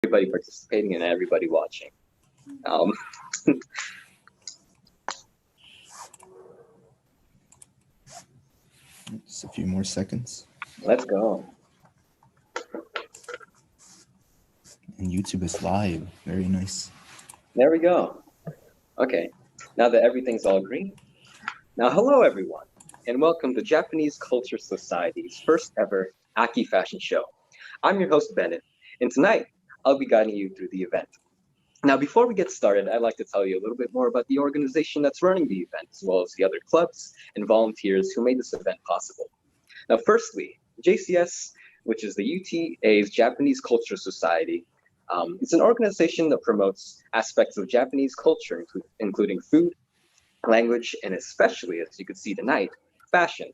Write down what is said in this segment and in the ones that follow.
everybody participating and everybody watching. Um, Just a few more seconds. let's go. And YouTube is live. Very nice. There we go. Okay, now that everything's all green. Now, hello everyone, and welcome to Japanese Culture Society's first ever Aki Fashion Show. I'm your host, Bennett, and tonight I'll be guiding you through the event. Now, before we get started, I'd like to tell you a little bit more about the organization that's running the event, as well as the other clubs and volunteers who made this event possible. Now, firstly, JCS, which is the UTA's Japanese Culture Society, it's an organization that promotes aspects of Japanese culture, including food, language, and especially, as you can see tonight, fashion.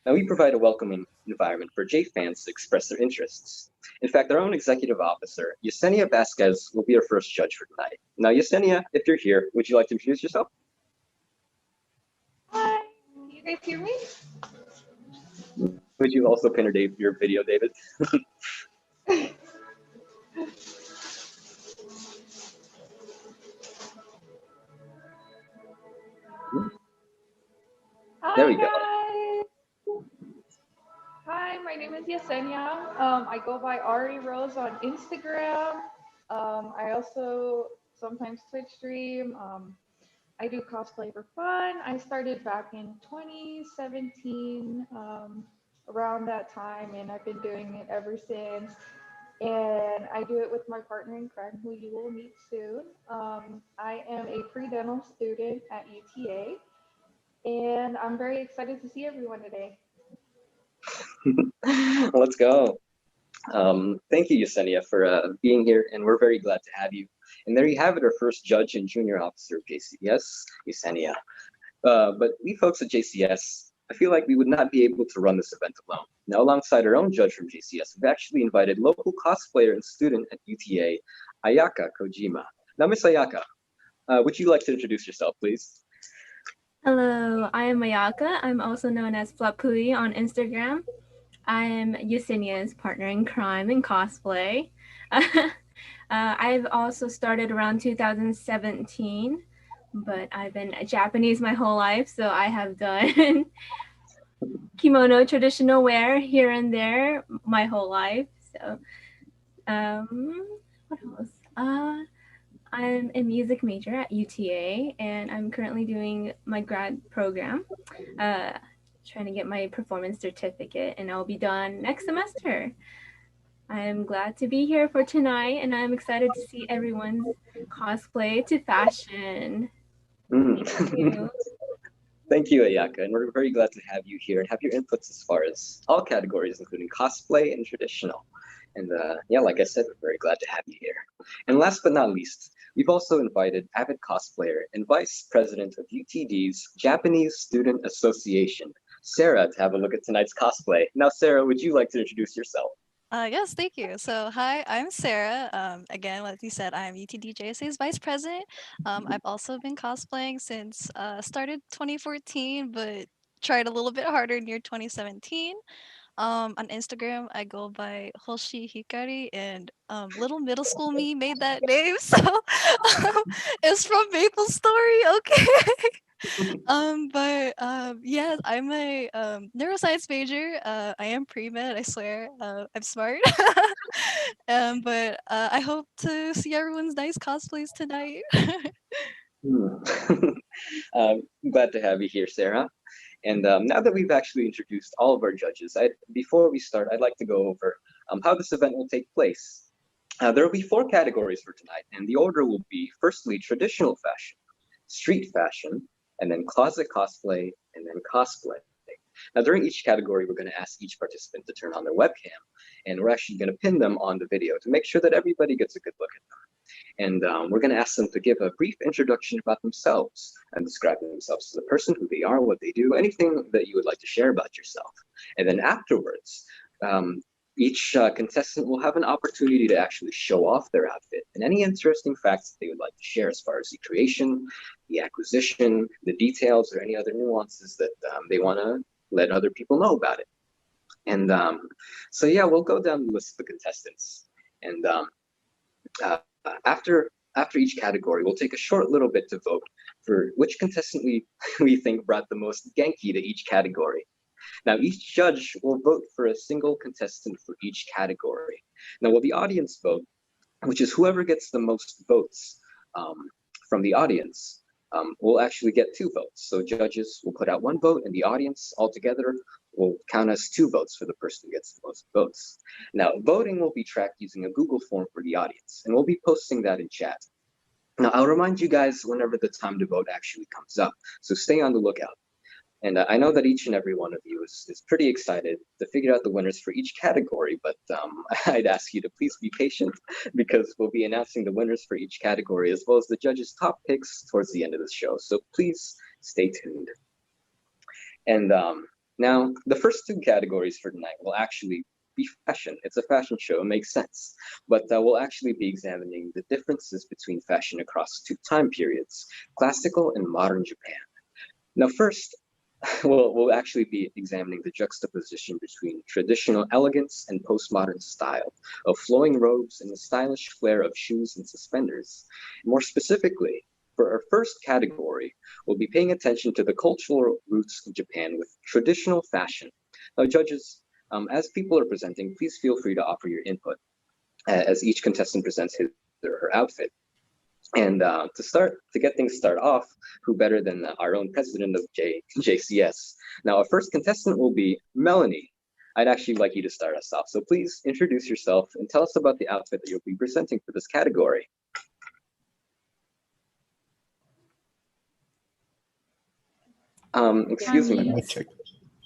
Now, we provide a welcoming environment for J fans to express their interests. In fact, our own executive officer, Yesenia Vasquez, will be our first judge for tonight. Now, Yesenia, if you're here, would you like to introduce yourself? Hi, can you guys hear me? Would you also pin your video, David? There we go. Guys. Hi, my name is Yesenia. I go by Ari Rose on Instagram. I also sometimes Twitch stream. I do cosplay for fun. I started back in 2017, around that time, and I've been doing it ever since. And I do it with my partner in crime, who you will meet soon. I am a pre-dental student at UTA, and I'm very excited to see everyone today. Let's go. Thank you, Yesenia, for being here, and we're very glad to have you. And there you have it, our first judge and junior officer of JCS, Yesenia. But we folks at JCS, I feel like we would not be able to run this event alone. Now, alongside our own judge from JCS, we've actually invited local cosplayer and student at UTA, Ayaka Kojima. Now, Miss Ayaka, would you like to introduce yourself, please? Hello, I am Mayaka. I'm also known as Flapui on Instagram. I am Yesenia's partner in crime and cosplay. I've also started around 2017, but I've been Japanese my whole life, so I have done kimono traditional wear here and there my whole life. So, what else? I'm a music major at UTA, and I'm currently doing my grad program, trying to get my performance certificate, and I'll be done next semester. I'm glad to be here for tonight, and I'm excited to see everyone's cosplay to fashion. Thank you. Thank you, Ayaka, and we're very glad to have you here and have your inputs as far as all categories, including cosplay and traditional. And yeah, like I said, we're very glad to have you here. And last but not least, we've also invited avid cosplayer and vice president of UTD's Japanese Student Association, Sarah, to have a look at tonight's cosplay. Now, Sarah, would you like to introduce yourself? Yes, thank you. So, hi, I'm Sarah. Again, like you said, I'm UTD vice president. I've also been cosplaying since started 2014, but tried a little bit harder near 2017. On Instagram, I go by Hoshi Hikari, and little middle school me made that name, so it's from Maple Story. Okay. Yeah, I'm a neuroscience major. I am pre-med, I swear. I'm smart. But I hope to see everyone's nice cosplays tonight. Glad to have you here, Sarah. And now that we've actually introduced all of our judges, before we start, I'd like to go over how this event will take place. There will be 4 categories for tonight, and the order will be firstly traditional fashion, street fashion, and then closet cosplay, and then cosplay. Now, during each category, we're going to ask each participant to turn on their webcam, and we're actually going to pin them on the video to make sure that everybody gets a good look at them. And we're going to ask them to give a brief introduction about themselves and describe themselves as a person, who they are, what they do, anything that you would like to share about yourself. And then afterwards, each contestant will have an opportunity to actually show off their outfit and any interesting facts that they would like to share as far as the creation, the acquisition, the details, or any other nuances that they want to let other people know about it. And so yeah, we'll go down the list of the contestants. And Uh, after each category, we'll take a short little bit to vote for which contestant we think brought the most Genki to each category. Now, each judge will vote for a single contestant for each category. Now, will the audience vote, which is whoever gets the most votes from the audience, will actually get 2 votes. So judges will put out 1 vote, and the audience altogether will count as 2 votes for the person who gets the most votes. Now, voting will be tracked using a Google form for the audience, and we'll be posting that in chat. Now, I'll remind you guys whenever the time to vote actually comes up, so stay on the lookout. And I know that each and every one of you is pretty excited to figure out the winners for each category, but I'd ask you to please be patient because we'll be announcing the winners for each category as well as the judges' top picks towards the end of the show. So please stay tuned. And now the first 2 categories for tonight will actually be fashion. It's a fashion show, it makes sense. But we'll actually be examining the differences between fashion across 2 time periods, classical and modern Japan. Now first, we'll actually be examining the juxtaposition between traditional elegance and postmodern style of flowing robes and the stylish flair of shoes and suspenders. More specifically, for our first category, we'll be paying attention to the cultural roots of Japan with traditional fashion. Now, judges, as people are presenting, please feel free to offer your input as each contestant presents his or her outfit. And to get things started off, who better than our own president of JCS? Now, our first contestant will be Melanie. I'd actually like you to start us off. So please introduce yourself and tell us about the outfit that you'll be presenting for this category. Excuse me, Mic check.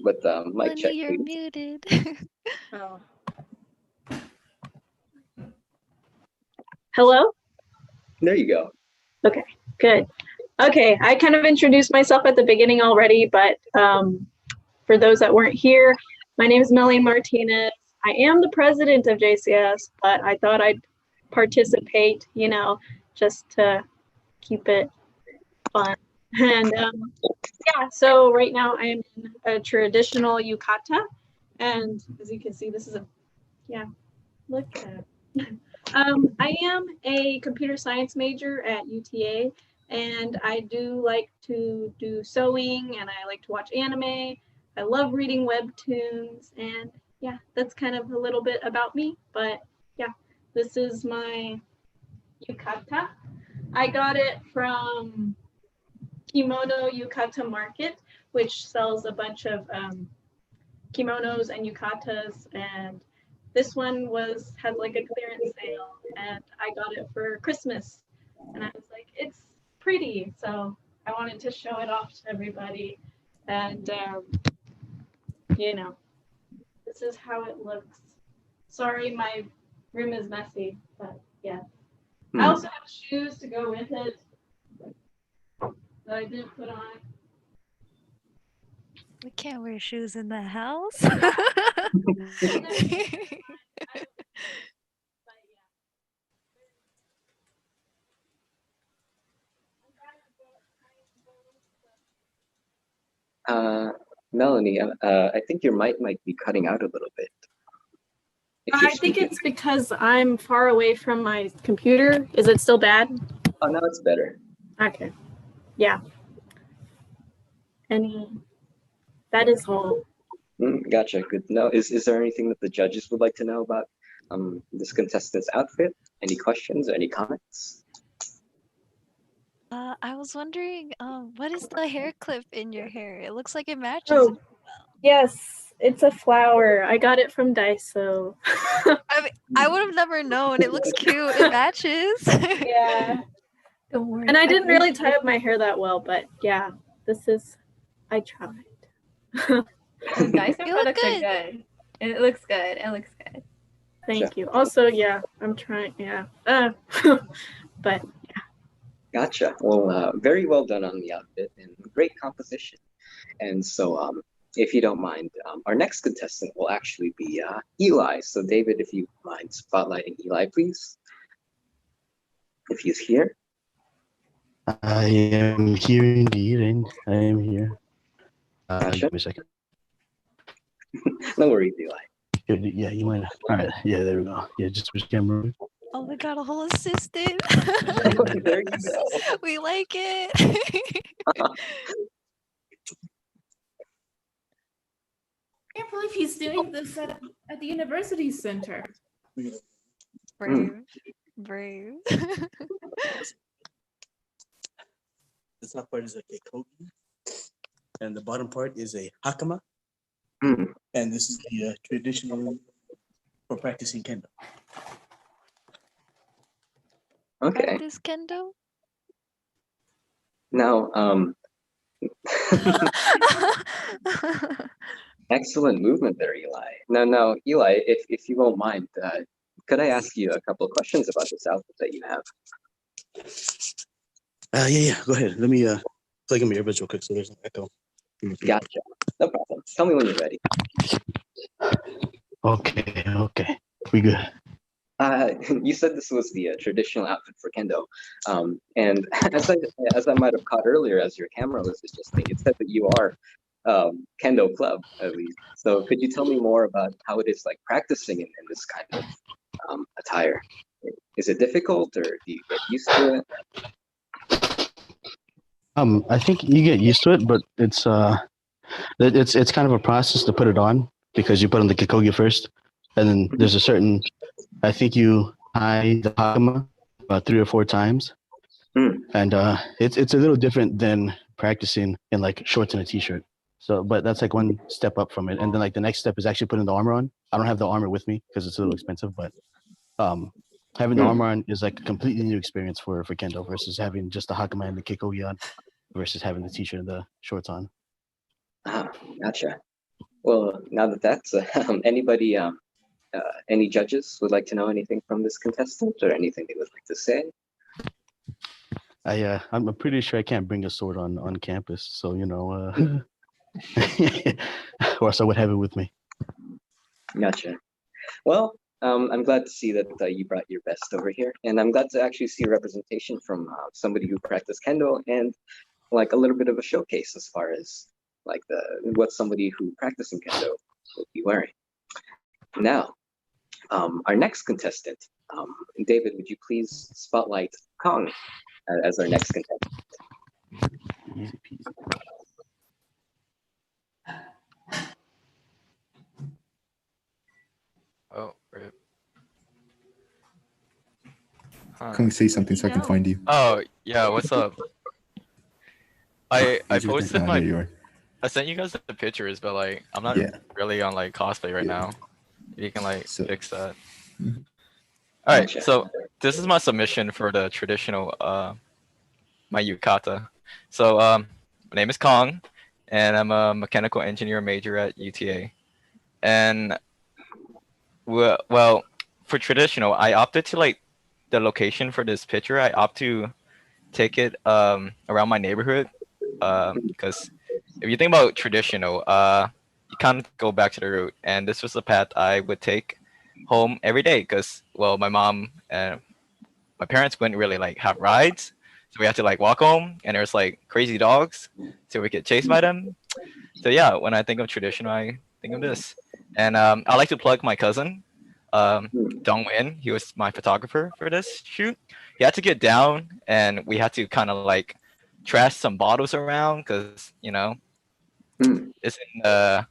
but mic check, You're please. muted. Oh. Hello? There you go. Okay, good. Okay, I kind of introduced myself at the beginning already, but for those that weren't here, my name is Melanie Martinez. I am the president of JCS, but I thought I'd participate, just to keep it fun. And yeah, so right now I am in a traditional yukata. And as you can see, this is look at it. I am a computer science major at UTA, and I do like to do sewing, and I like to watch anime. I love reading webtoons, and yeah, that's kind of a little bit about me. But yeah, this is my yukata. I got it from Kimono Yukata Market, which sells a bunch of kimonos and yukatas, and this one had like a clearance sale, and I got it for Christmas, and I was like, it's pretty, so I wanted to show it off to everybody. And this is how it looks. Sorry, my room is messy, but yeah. I also have shoes to go with it that I didn't put on. We can't wear shoes in the house. Melanie, I think your mic might be cutting out a little bit. I think it's because I'm far away from my computer. Is it still bad? Oh, now it's better. Okay. Yeah. That is all. Gotcha. Good to know. Is there anything that the judges would like to know about this contestant's outfit? Any questions or any comments? I was wondering, what is the hair clip in your hair? It looks like it matches. Oh, yes, it's a flower. I got it from Daiso. I would have never known. It looks cute. It matches. Yeah. Don't worry. And I didn't really tie up my hair that well, but yeah, I tried. Guys, You look products good. are good. It looks good. It looks good. Thank you. Also, yeah, I'm trying, yeah. But Gotcha. Well, very well done on the outfit and great composition. And so, if you don't mind, our next contestant will actually be Eli. So, David, if you mind spotlighting Eli, please. If he's here. I am here indeed, and I am here. Gotcha. Give me a second. No worries, Eli. Yeah, you might. All right. Yeah, there we go. Yeah, just switch camera. Oh, we got a whole assistant. There you go. We like it. I can't believe he's doing this at the university center. Brave. Brave. The top part is a kekogi, and the bottom part is a hakama, Mm, and this is the traditional for practicing kendo. okay. Practice kendo. Now, excellent movement there, Eli. Now, Eli, if you won't mind, could I ask you a couple of questions about this outfit that you have? Yeah. Go ahead. Let me plug in my earbuds real quick so there's no echo. Gotcha. No problem. Tell me when you're ready. Okay. We good. You said this was the traditional outfit for kendo, and as I might have caught earlier, as your camera was adjusting, it said that you are kendo club at least. So could you tell me more about how it is like practicing in this kind of attire? Is it difficult, or do you get used to it? I think you get used to it, but it's kind of a process to put it on because you put on the kekogi first, and then there's a certain. I think you tie the hakama about 3 or 4 times, and it's a little different than practicing in like shorts and a t-shirt. So, but that's like one step up from it, and then like the next step is actually putting the armor on. I don't have the armor with me because it's a little expensive, but having the armor on is like a completely new experience for kendo versus having just the hakama and the kekogi on versus having the t-shirt and the shorts on. Ah, gotcha. Well, now that that's anybody, any judges would like to know anything from this contestant or anything they would like to say? I'm pretty sure I can't bring a sword on campus, so you know, or else I would have it with me. Gotcha. Well, I'm glad to see that you brought your best over here, and I'm glad to actually see a representation from somebody who practiced kendo and like a little bit of a showcase as far as like what somebody who practicing kendo would be wearing. Now, our next contestant, David, would you please spotlight Kong as our next contestant? Easy peasy. Oh, rip. Huh. Can we say something so I can find you? Oh, yeah, what's up? I posted There you are. I sent you guys the pictures, but like I'm not Yeah. really on like cosplay right Yeah. now. You can like So- fix that. Mhm. All right, Gotcha. so this is my submission for the traditional my yukata. So my name is Kong, and I'm a mechanical engineer major at UTA. And well, for traditional, I opted to like the location for this picture. I opt to take it around my neighborhood because if you think about traditional, you kind of go back to the root, and this was the path I would take home every day because well, my mom and my parents wouldn't really like have rides, so we had to like walk home, and there's like crazy dogs, so we get chased by them. So yeah, when I think of traditional, I think of this, and I like to plug my cousin, Dong Win. He was my photographer for this shoot. He had to get down, and we had to kind of like trash some bottles around because you know it's in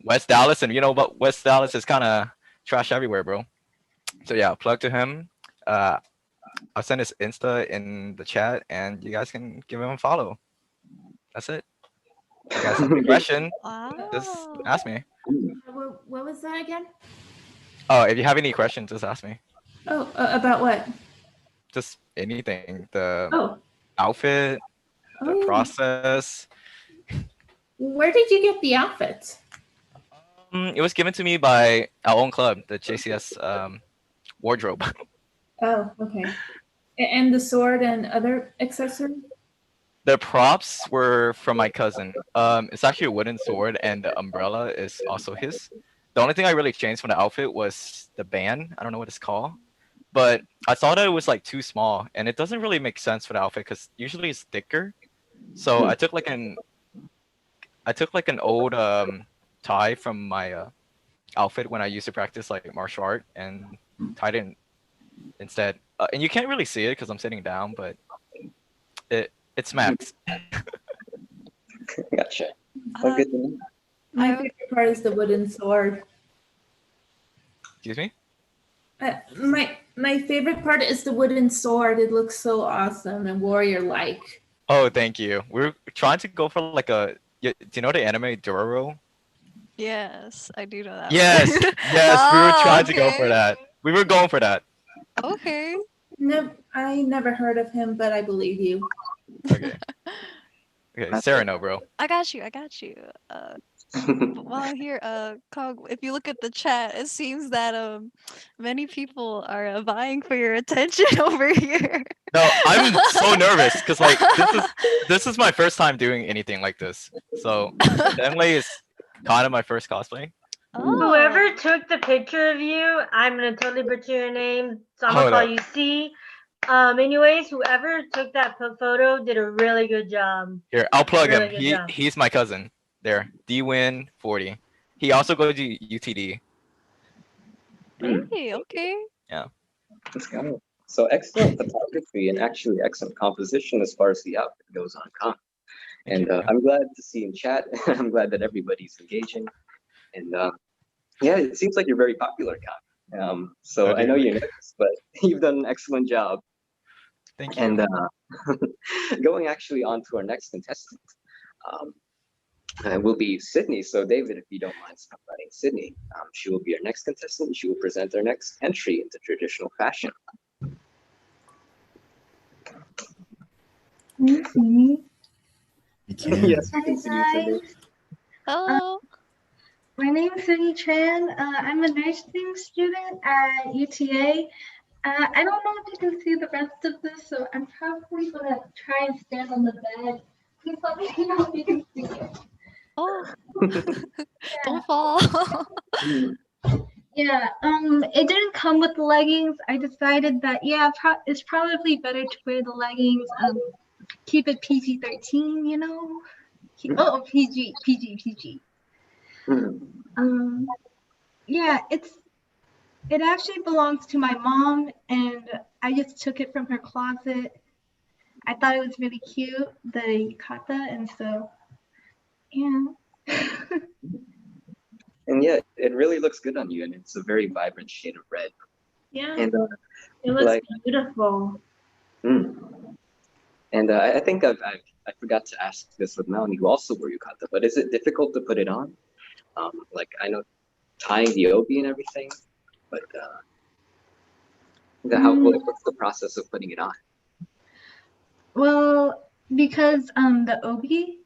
West Dallas, and you know, but West Dallas is kind of trash everywhere, bro. So yeah, plug to him. I'll send his Insta in the chat, and you guys can give him a follow. That's it. If you guys have a question, just Wow. ask me. What was that again? Oh, if you have any questions, just ask me. Oh, about what? Just anything. The Oh, outfit, the yeah. process. Where did you get the outfits? It was given to me by our own club, the JCS wardrobe. Oh, okay. And the sword and other accessories? The props were from my cousin. It's actually a wooden sword, and the umbrella is also his. The only thing I really changed from the outfit was the band. I don't know what it's called, but I saw that it was like too small, and it doesn't really make sense for the outfit because usually it's thicker. So I took like an old tie from my outfit when I used to practice like martial art and tied it instead. And you can't really see it because I'm sitting down, but it's Max. Gotcha. Well, good to know. My I- favorite part is the wooden sword. Excuse me? My favorite part is the wooden sword. It looks so awesome and warrior-like. Oh, thank you. We're trying to go for like do you know the anime Dororo? Yes, I do know that. Yes, one. yes, we were Oh, trying to go for okay. that. We were going for that. Okay. No, I never heard of him, but I believe you. Okay. Okay, Sarah, no, bro. I got you. I got you. While I'm here, Cog, if you look at the chat, it seems that many people are vying for your attention over here. No, I'm so nervous because like this is my first time doing anything like this. So definitely it's kind of my first cosplay. Oh. Whoever took the picture of you, I'm gonna totally butcher your name, so I'm gonna Hold call up. you C. Anyways, whoever took that photo did a really good job. Here, I'll plug Really him. good job. He's my cousin. There, DWin40. He also goes to UTD. Hey, okay. Let's go. So excellent photography and actually excellent composition as far as the outfit goes on con. And I'm glad to see in chat. I'm glad that everybody's engaging. And yeah, it seems like you're very popular, Con. So I know you're nervous, but you've done an excellent job. Thank you. And going actually on to our next contestant will be Sydney. So David, if you don't mind spotlighting Sydney, she will be our next contestant. She will present our next entry into traditional fashion. Can you see me? You can. Yes, we can see you, Sydney. Hello. My name is Sydney Tran. I'm a nursing student at UTA. I don't know if you can see the rest of this, so I'm probably gonna try and stand on the bed. Please let me know if you can see it. Oh. Don't fall. Yeah, it didn't come with the leggings. I decided that, yeah, it's probably better to wear the leggings. Keep it PG-13, you know? Oh, PG. Yeah, it actually belongs to my mom, and I just took it from her closet. I thought it was really cute, the yukata, and so, yeah. And yeah, it really looks good on you, and it's a very vibrant shade of red. Yeah, And it looks like, beautiful. And I think I forgot to ask this with Melanie, who also wore yukata, but is it difficult to put it on? Like I know tying the obi and everything, but what's the process of putting it on? Well, because the obi,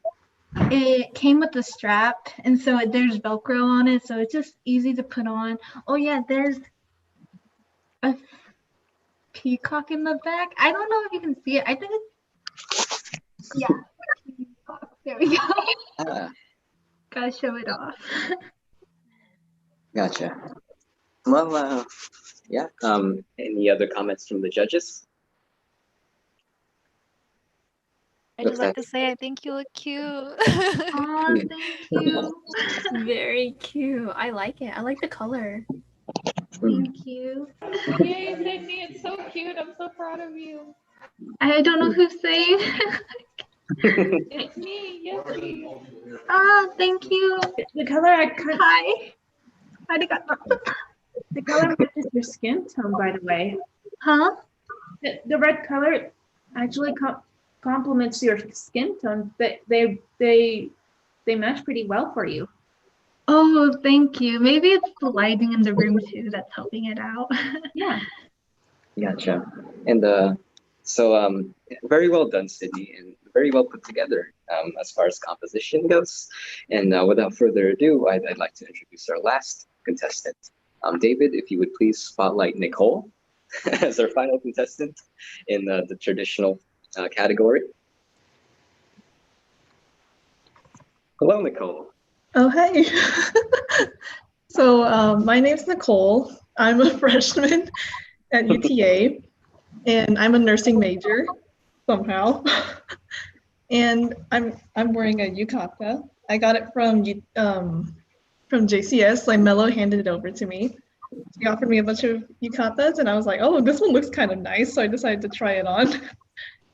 it came with a strap, and so there's Velcro on it, so it's just easy to put on. Oh yeah, there's a peacock in the back. I don't know if you can see it. I think it's, yeah, peacock. There we go. Gotta show it off. Gotcha. Well, yeah. Any other comments from the judges? I just like to say I think you look cute. Oh, thank you. Very cute. I like it. I like the color. Thank you. Yay, Sydney, it's so cute. I'm so proud of you. I don't know who's saying. It's me, yes, me. Oh, thank you. The color Hi. The color matches your skin tone, by the way. Huh? The red color actually complements your skin tone. They match pretty well for you. Oh, thank you. Maybe it's the lighting in the room too that's helping it out. Yeah. Gotcha. And so very well done, Sydney, and very well put together as far as composition goes. And without further ado, I'd like to introduce our last contestant. David, if you would please spotlight Nicole as our final contestant in the traditional category. Hello, Nicole. Oh, hey. So my name's Nicole. I'm a freshman at UTA, and I'm a nursing major somehow. And I'm wearing a yukata. I got it from JCS. Like Mello handed it over to me. She offered me a bunch of yukatas, and I was like, oh, this one looks kind of nice, so I decided to try it on.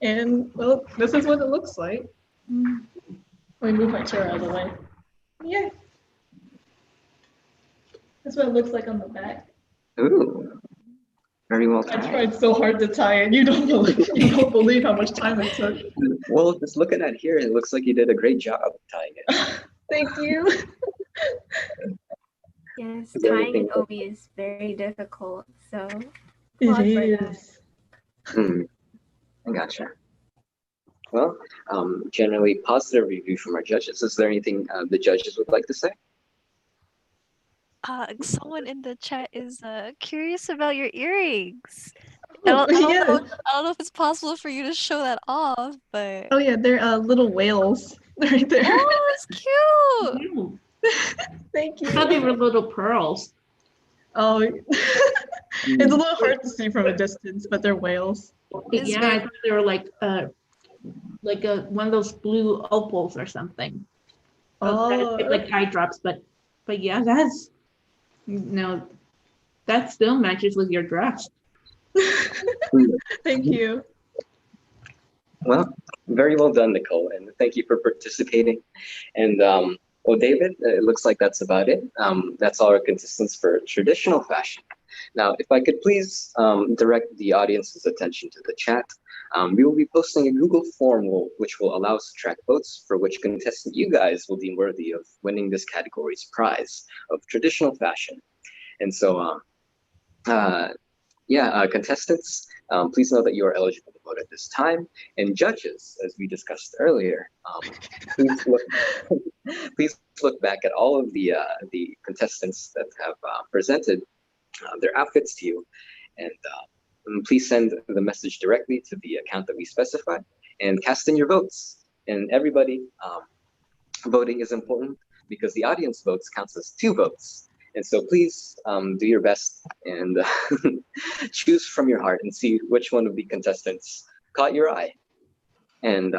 And well, this is what it looks like. Let me move my chair out of the way. Yeah. That's what it looks like on the back. Ooh, very well I tied. tried so hard to tie it. You don't believe how much time it took. Well, just looking at here, it looks like you did a great job of tying it. Thank you. Yes, Is there tying an anything- obi is very difficult. So It applause for that. is. I gotcha. Well, generally positive review from our judges. Is there anything the judges would like to say? Someone in the chat is curious about your earrings. Oh, I yeah. don't know if it's possible for you to show that off, but Oh yeah, they're little whales right there. oh, it's cute. Ew. Thank you. I thought they were little pearls. Oh, it's a little hard to see from a distance, but they're whales. It's Yeah, very- I thought they were like one of those blue opals or something. Oh. Like eye drops, but yeah, that's that still matches with your dress. Thank you. Well, very well done, Nicole, and thank you for participating. And well, David, it looks like that's about it. That's all our contestants for traditional fashion. Now, if I could please direct the audience's attention to the chat. We will be posting a Google form which will allow us to track votes for which contestant you guys will deem worthy of winning this category's prize of traditional fashion. And so, contestants, please know that you are eligible to vote at this time. And judges, as we discussed earlier, please look back at all of the contestants that have presented their outfits to you, and please send the message directly to the account that we specified and cast in your votes. And everybody, voting is important because the audience votes counts as 2 votes. And so please do your best and choose from your heart and see which one of the contestants caught your eye. And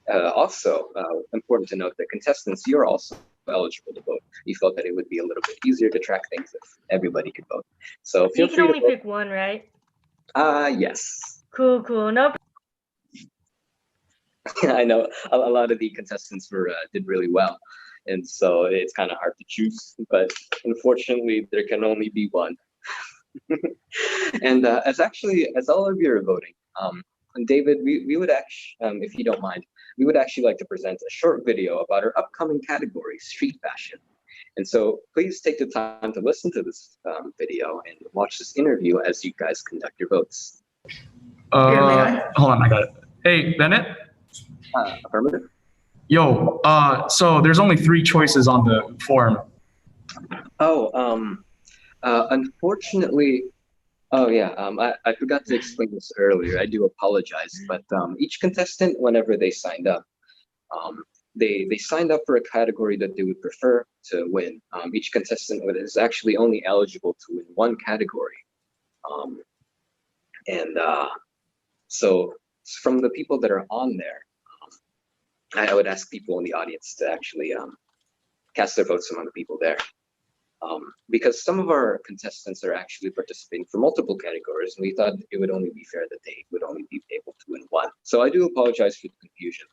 also important to note that contestants, you're also eligible to vote. We felt that it would be a little bit easier to track things if everybody could vote. So feel You can free only to vote. pick one, right? Yes. Cool. No. I know a lot of the contestants did really well, and so it's kind of hard to choose. But unfortunately, there can only be one. And as all of you are voting, and David, we would actually, if you don't mind, we would actually like to present a short video about our upcoming category, street fashion. And so please take the time to listen to this video and watch this interview as you guys conduct your votes. Hold on, I got it. Hey, Bennett? Affirmative. Yo, so there's only 3 choices on the form. Oh, unfortunately, I forgot to explain this earlier. I do apologize, but each contestant, whenever they signed up, they signed up for a category that they would prefer to win. Each contestant is actually only eligible to win 1 category. So from the people that are on there, I would ask people in the audience to actually cast their votes among the people there. Because some of our contestants are actually participating for multiple categories, and we thought it would only be fair that they would only be able to win 1. So I do apologize for the confusion.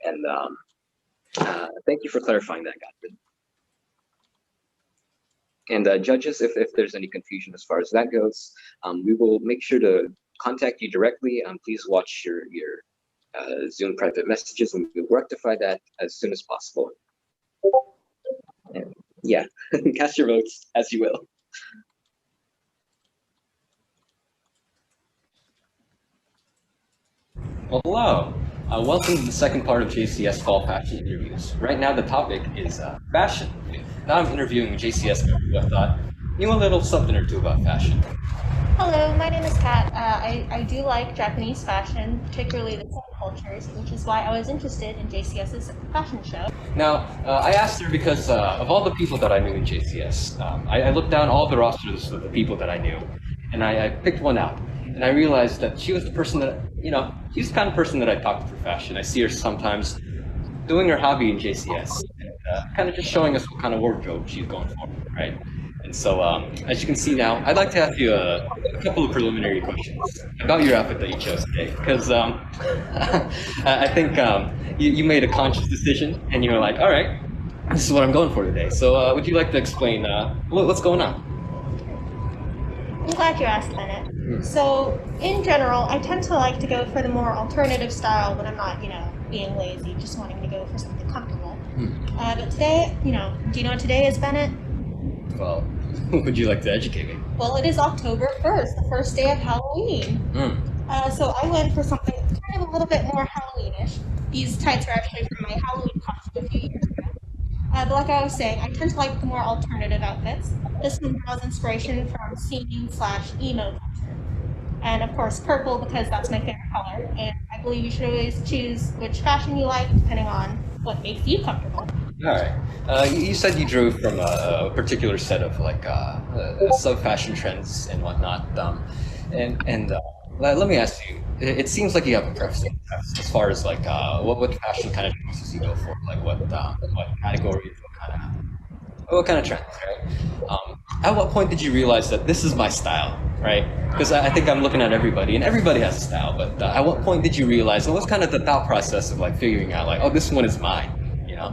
And thank you for clarifying that, Godwin. And judges, if there's any confusion as far as that goes, we will make sure to contact you directly. Please watch your Zoom private messages, and we'll rectify that as soon as possible. And yeah, cast your votes as you will. Well, hello. Welcome to the second part of JCS Fall Fashion Interviews. Right now the topic is fashion. Now I'm interviewing JCS member who I thought knew a little something or two about fashion. Hello, my name is Kat. I do like Japanese fashion, particularly the subcultures, which is why I was interested in JCS's fashion show. Now, I asked her because of all the people that I knew in JCS, I looked down all the rosters of the people that I knew, and I picked one out. And I realized that she was the person that, she's the kind of person that I talk to for fashion. I see her sometimes doing her hobby in JCS. kind of just showing us what kind of wardrobe she's going for, right? And so, as you can see now, I'd like to ask you a couple of preliminary questions about your outfit that you chose today, because I think you made a conscious decision, and you were like, all right, this is what I'm going for today. So, would you like to explain what's going on? I'm glad you asked, Bennett. So, in general, I tend to like to go for the more alternative style when I'm not, being lazy, just wanting to go for something comfortable. But today, do you know what today is, Bennett? Well, would you like to educate me? Well, it is October 1st, the first day of Halloween. So I went for something that's kind of a little bit more Halloweenish. These tights are actually from my Halloween costume a few years ago. But like I was saying, I tend to like the more alternative outfits. This one draws inspiration from scene/emo culture. And of course, purple because that's my favorite color. And I believe you should always choose which fashion you like depending on what makes you comfortable. All right. You said you drew from a particular set of like sub-fashion trends and whatnot. Let me ask you. It seems like you have a preference as far as like what fashion kind of choices you go for, like what categories, what kind of trends, right? At what point did you realize that this is my style, right? Because I think I'm looking at everybody, and everybody has a style. But at what point did you realize? And what's kind of the thought process of like figuring out, like, oh, this one is mine, you know?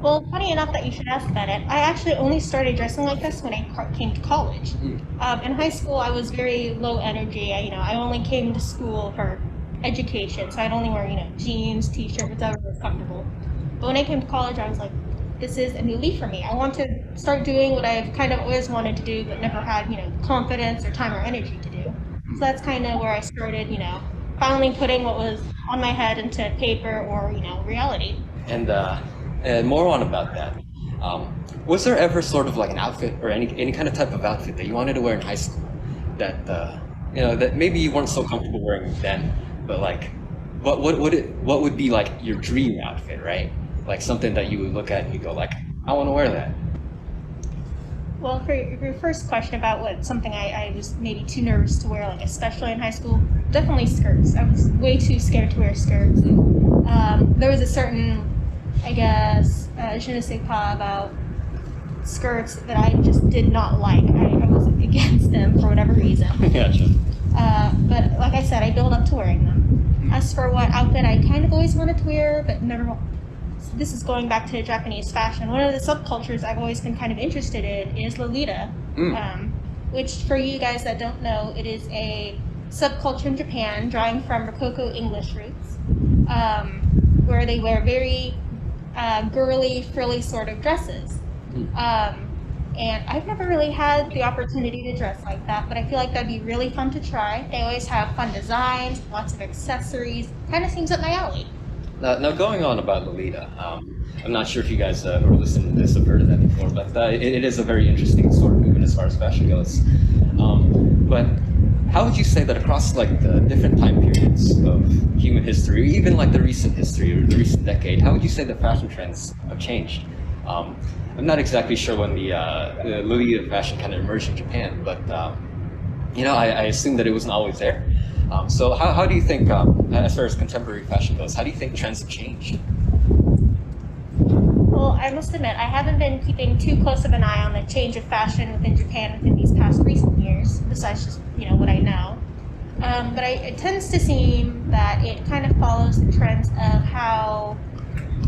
Well, funny enough that you should ask Bennett. I actually only started dressing like this when I came to college. In high school, I was very low energy. I only came to school for education, so I'd only wear, jeans, t-shirt, whatever was comfortable. But when I came to college, I was like, this is a new leaf for me. I want to start doing what I've kind of always wanted to do, but never had, confidence or time or energy to do. So that's kind of where I started, finally putting what was on my head into paper or, reality. And more on about that. Was there ever sort of like an outfit or any kind of type of outfit that you wanted to wear in high school that that maybe you weren't so comfortable wearing then, but like what would be like your dream outfit, right? Like something that you would look at and you go like, I want to wear that. Well, for your first question about what something I was maybe too nervous to wear, like especially in high school, definitely skirts. I was way too scared to wear skirts. There was a certain, I guess, je ne sais pas about skirts that I just did not like. I was against them for whatever reason. Gotcha. But like I said, I built up to wearing them. As for what outfit I kind of always wanted to wear, but never. This is going back to Japanese fashion. One of the subcultures I've always been kind of interested in is Lolita, which for you guys that don't know, it is a subculture in Japan drawing from Rococo English roots, where they wear very girly, frilly sort of dresses. And I've never really had the opportunity to dress like that, but I feel like that'd be really fun to try. They always have fun designs, lots of accessories. Kind of seems up my alley. Now going on about Lolita, I'm not sure if you guys who are listening to this have heard of that before, but it is a very interesting sort of movement as far as fashion goes. But how would you say that across like the different time periods of human history, or even like the recent history or the recent decade, how would you say that fashion trends have changed? I'm not exactly sure when the Lolita fashion kind of emerged in Japan, but I assume that it wasn't always there. So how do you think, as far as contemporary fashion goes, how do you think trends have changed? Well, I must admit, I haven't been keeping too close of an eye on the change of fashion within Japan within these past recent years, besides just, what I know. But it tends to seem that it kind of follows the trends of how,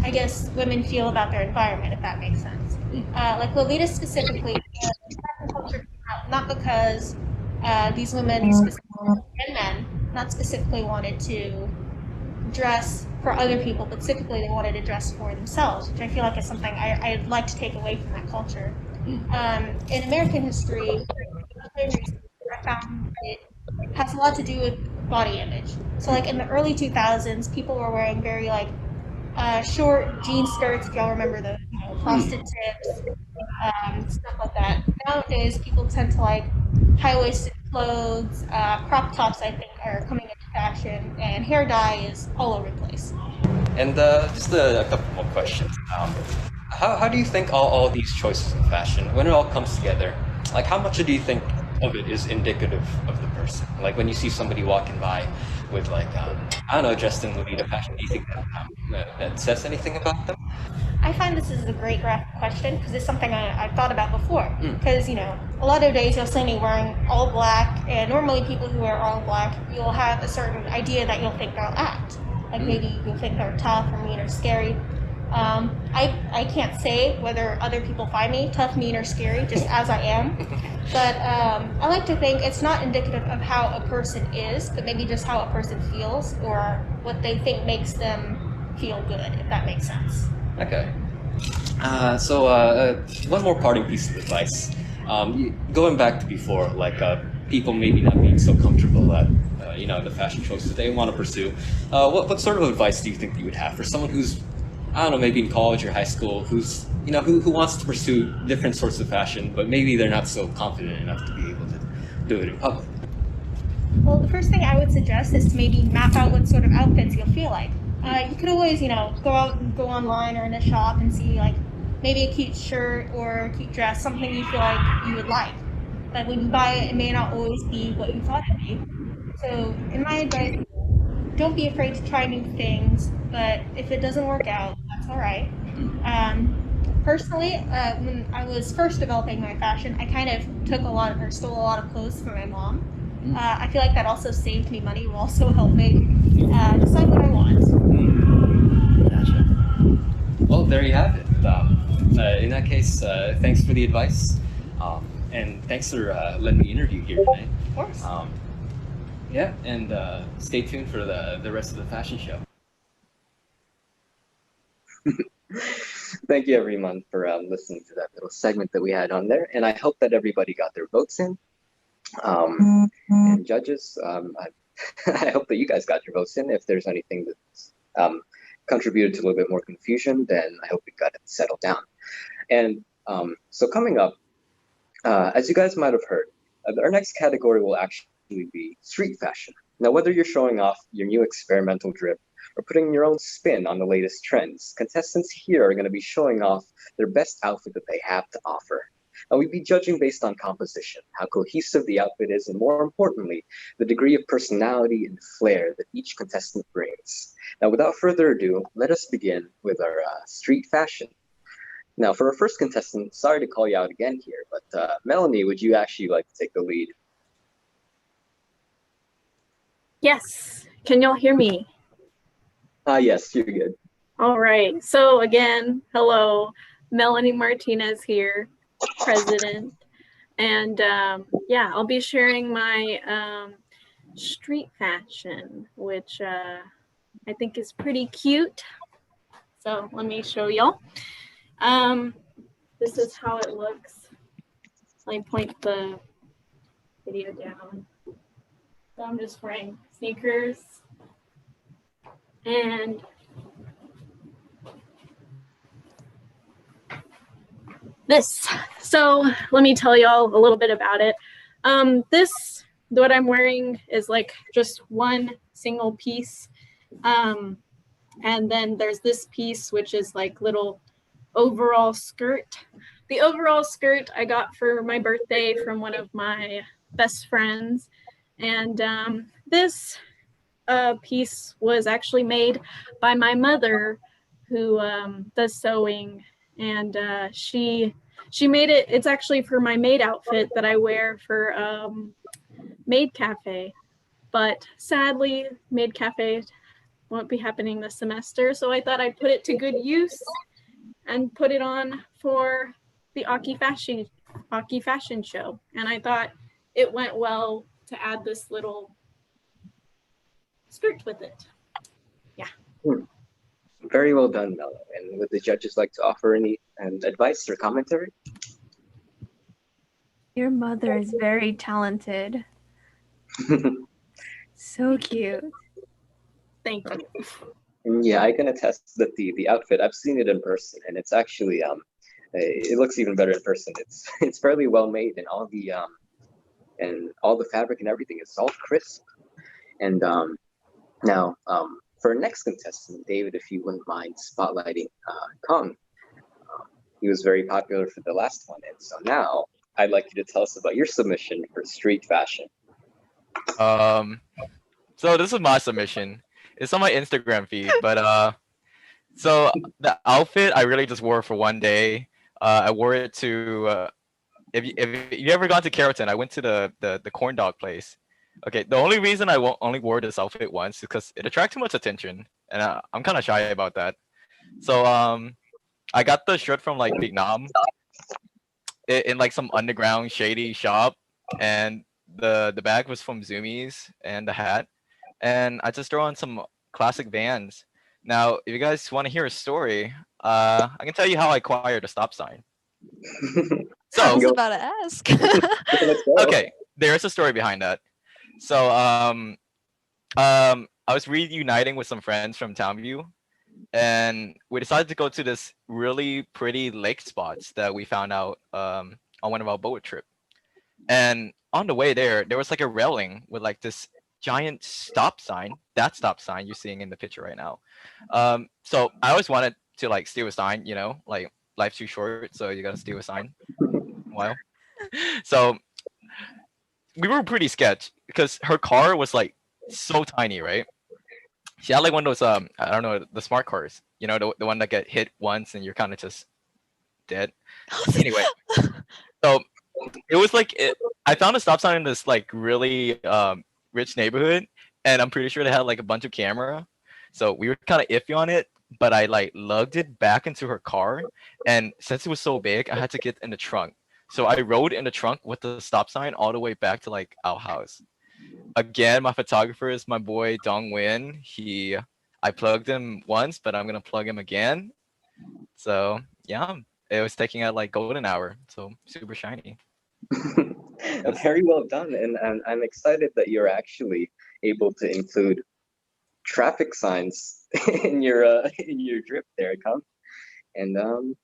I guess, women feel about their environment, if that makes sense. Like Lolita specifically, fashion culture came out not because these women specifically, and men, not specifically wanted to dress for other people, but specifically they wanted to dress for themselves, which I feel like is something I'd like to take away from that culture. In American history, I found it has a lot to do with body image. So like in the early 2000s, people were wearing very like short jean skirts, if y'all remember the frosted tips, stuff like that. Nowadays, people tend to like high-waisted clothes, crop tops I think are coming into fashion, and hair dye is all over the place. And just a couple more questions. How do you think all these choices in fashion, when it all comes together, like how much do you think of it is indicative of the person? Like when you see somebody walking by with like, I don't know, dressed in Lolita fashion, do you think that says anything about them? I find this is a great question because it's something I've thought about before. Mm. Because, a lot of days you'll see me wearing all black, and normally people who wear all black, you'll have a certain idea that you'll think they'll act. Like maybe you'll think they're tough or mean or scary. I can't say whether other people find me tough, mean, or scary, just as I am. But I like to think it's not indicative of how a person is, but maybe just how a person feels or what they think makes them feel good, if that makes sense. Okay. So one more parting piece of advice. Going back to before, like people maybe not being so comfortable at the fashion choices they want to pursue. What sort of advice do you think you would have for someone who's, I don't know, maybe in college or high school, who's who wants to pursue different sorts of fashion, but maybe they're not so confident enough to be able to do it in public? Well, the first thing I would suggest is to maybe map out what sort of outfits you'll feel like. You could always, go out and go online or in a shop and see like maybe a cute shirt or a cute dress, something you feel like you would like. But when you buy it, it may not always be what you thought it'd be. So, in my advice, don't be afraid to try new things, but if it doesn't work out, that's all right. Personally, when I was first developing my fashion, I kind of stole a lot of clothes from my mom. I feel like that also saved me money, while also helping decide what I want. Gotcha. Well, there you have it. In that case, thanks for the advice, and thanks for letting me interview here tonight. Of course. Yeah, and stay tuned for the rest of the fashion show. Thank you, everyone, for listening to that little segment that we had on there. And I hope that everybody got their votes in. And judges, I hope that you guys got your votes in. If there's anything that's contributed to a little bit more confusion, then I hope we got it settled down. And so coming up, as you guys might have heard, our next category will actually be street fashion. Now, whether you're showing off your new experimental drip or putting your own spin on the latest trends, contestants here are going to be showing off their best outfit that they have to offer. Now, we'll be judging based on composition, how cohesive the outfit is, and more importantly, the degree of personality and flair that each contestant brings. Now, without further ado, let us begin with our street fashion. Now, for our first contestant, sorry to call you out again here, but Melanie, would you actually like to take the lead? Yes. Can y'all hear me? Yes, you're good. All right. So again, hello, Melanie Martinez here, president. And yeah, I'll be sharing my street fashion, which I think is pretty cute. So let me show y'all. This is how it looks. Let me point the video down. So I'm just wearing sneakers and this. So let me tell y'all a little bit about it. What I'm wearing is like just one single piece. And then there's this piece, which is like little overall skirt. The overall skirt I got for my birthday from one of my best friends. And this piece was actually made by my mother, who does sewing, and she made it. It's actually for my maid outfit that I wear for Maid Cafe, but sadly Maid Cafe won't be happening this semester, so I thought I'd put it to good use and put it on for the Aki Fashion Show, and I thought it went well to add this little skirt with it. Yeah. Very well done, Mello. And would the judges like to offer any advice or commentary? Your mother is very talented. So cute. Thank you. Yeah, I can attest that the outfit, I've seen it in person, and it's actually it looks even better in person. It's fairly well made, and all the fabric and everything is all crisp. And now for our next contestant, David, if you wouldn't mind spotlighting Kong. He was very popular for the last one, and so now I'd like you to tell us about your submission for street fashion. So this is my submission. It's on my Instagram feed, but So the outfit I really just wore for one day. I wore it to if you ever gone to Carrollton, I went to the corn dog place. Okay, the only reason only wore this outfit once is because it attracted too much attention, and I'm kind of shy about that. So I got the shirt from like Vietnam in like some underground shady shop, and the bag was from Zoomies and the hat, and I just throw on some classic Vans. Now, if you guys want to hear a story, I can tell you how I acquired a stop sign. I was So, about to ask. okay, there's a story behind that. So, I was reuniting with some friends from Townview, and we decided to go to this really pretty lake spots that we found out on one of our boat trip. And on the way there, there was like a railing with like this giant stop sign. That stop sign you're seeing in the picture right now. So I always wanted to like steal a sign, you know, like life's too short, so you gotta steal a sign. Wow. So we were pretty sketch because her car was like so tiny, right? She had like one of those I don't know, the smart cars, you know, the one that get hit once and you're kind of just dead. Anyway, so it was like I found a stop sign in this like really rich neighborhood, and I'm pretty sure they had like a bunch of camera. So we were kind of iffy on it, but I like lugged it back into her car, and since it was so big, I had to get in the trunk. So I rode in the trunk with the stop sign all the way back to like our house. Again, my photographer is my boy Dong Win. I plugged him once, but I'm gonna plug him again. So yeah, it was taking at like golden hour, so super shiny. Very well done, and I'm excited that you're actually able to include traffic signs in your drip there, Come. And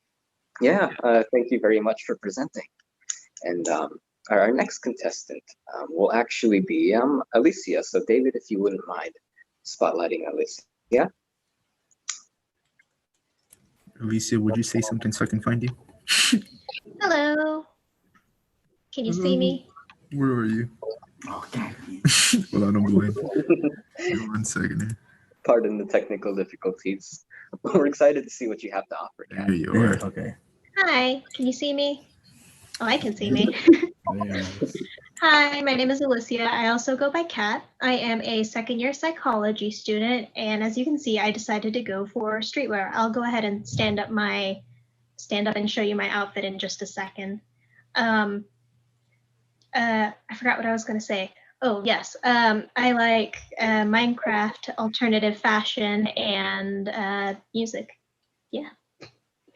yeah, thank you very much for presenting. And our next contestant will actually be Alicia. So David, if you wouldn't mind spotlighting Alicia. Yeah. Alicia, would you say something so I can find you? Hello. Can you see me? Where are you? Okay. Hold on, I'm blind. 1 second here. Pardon the technical difficulties. We're excited to see what you have to offer. There you are. Okay. Hi. Can you see me? Oh, I can see me. Hi, my name is Alicia. I also go by Kat. I am a second-year psychology student, and as you can see, I decided to go for streetwear. I'll go ahead and stand up and show you my outfit in just a second. I forgot what I was going to say. Oh, yes. I like Minecraft, alternative fashion, and music. Yeah.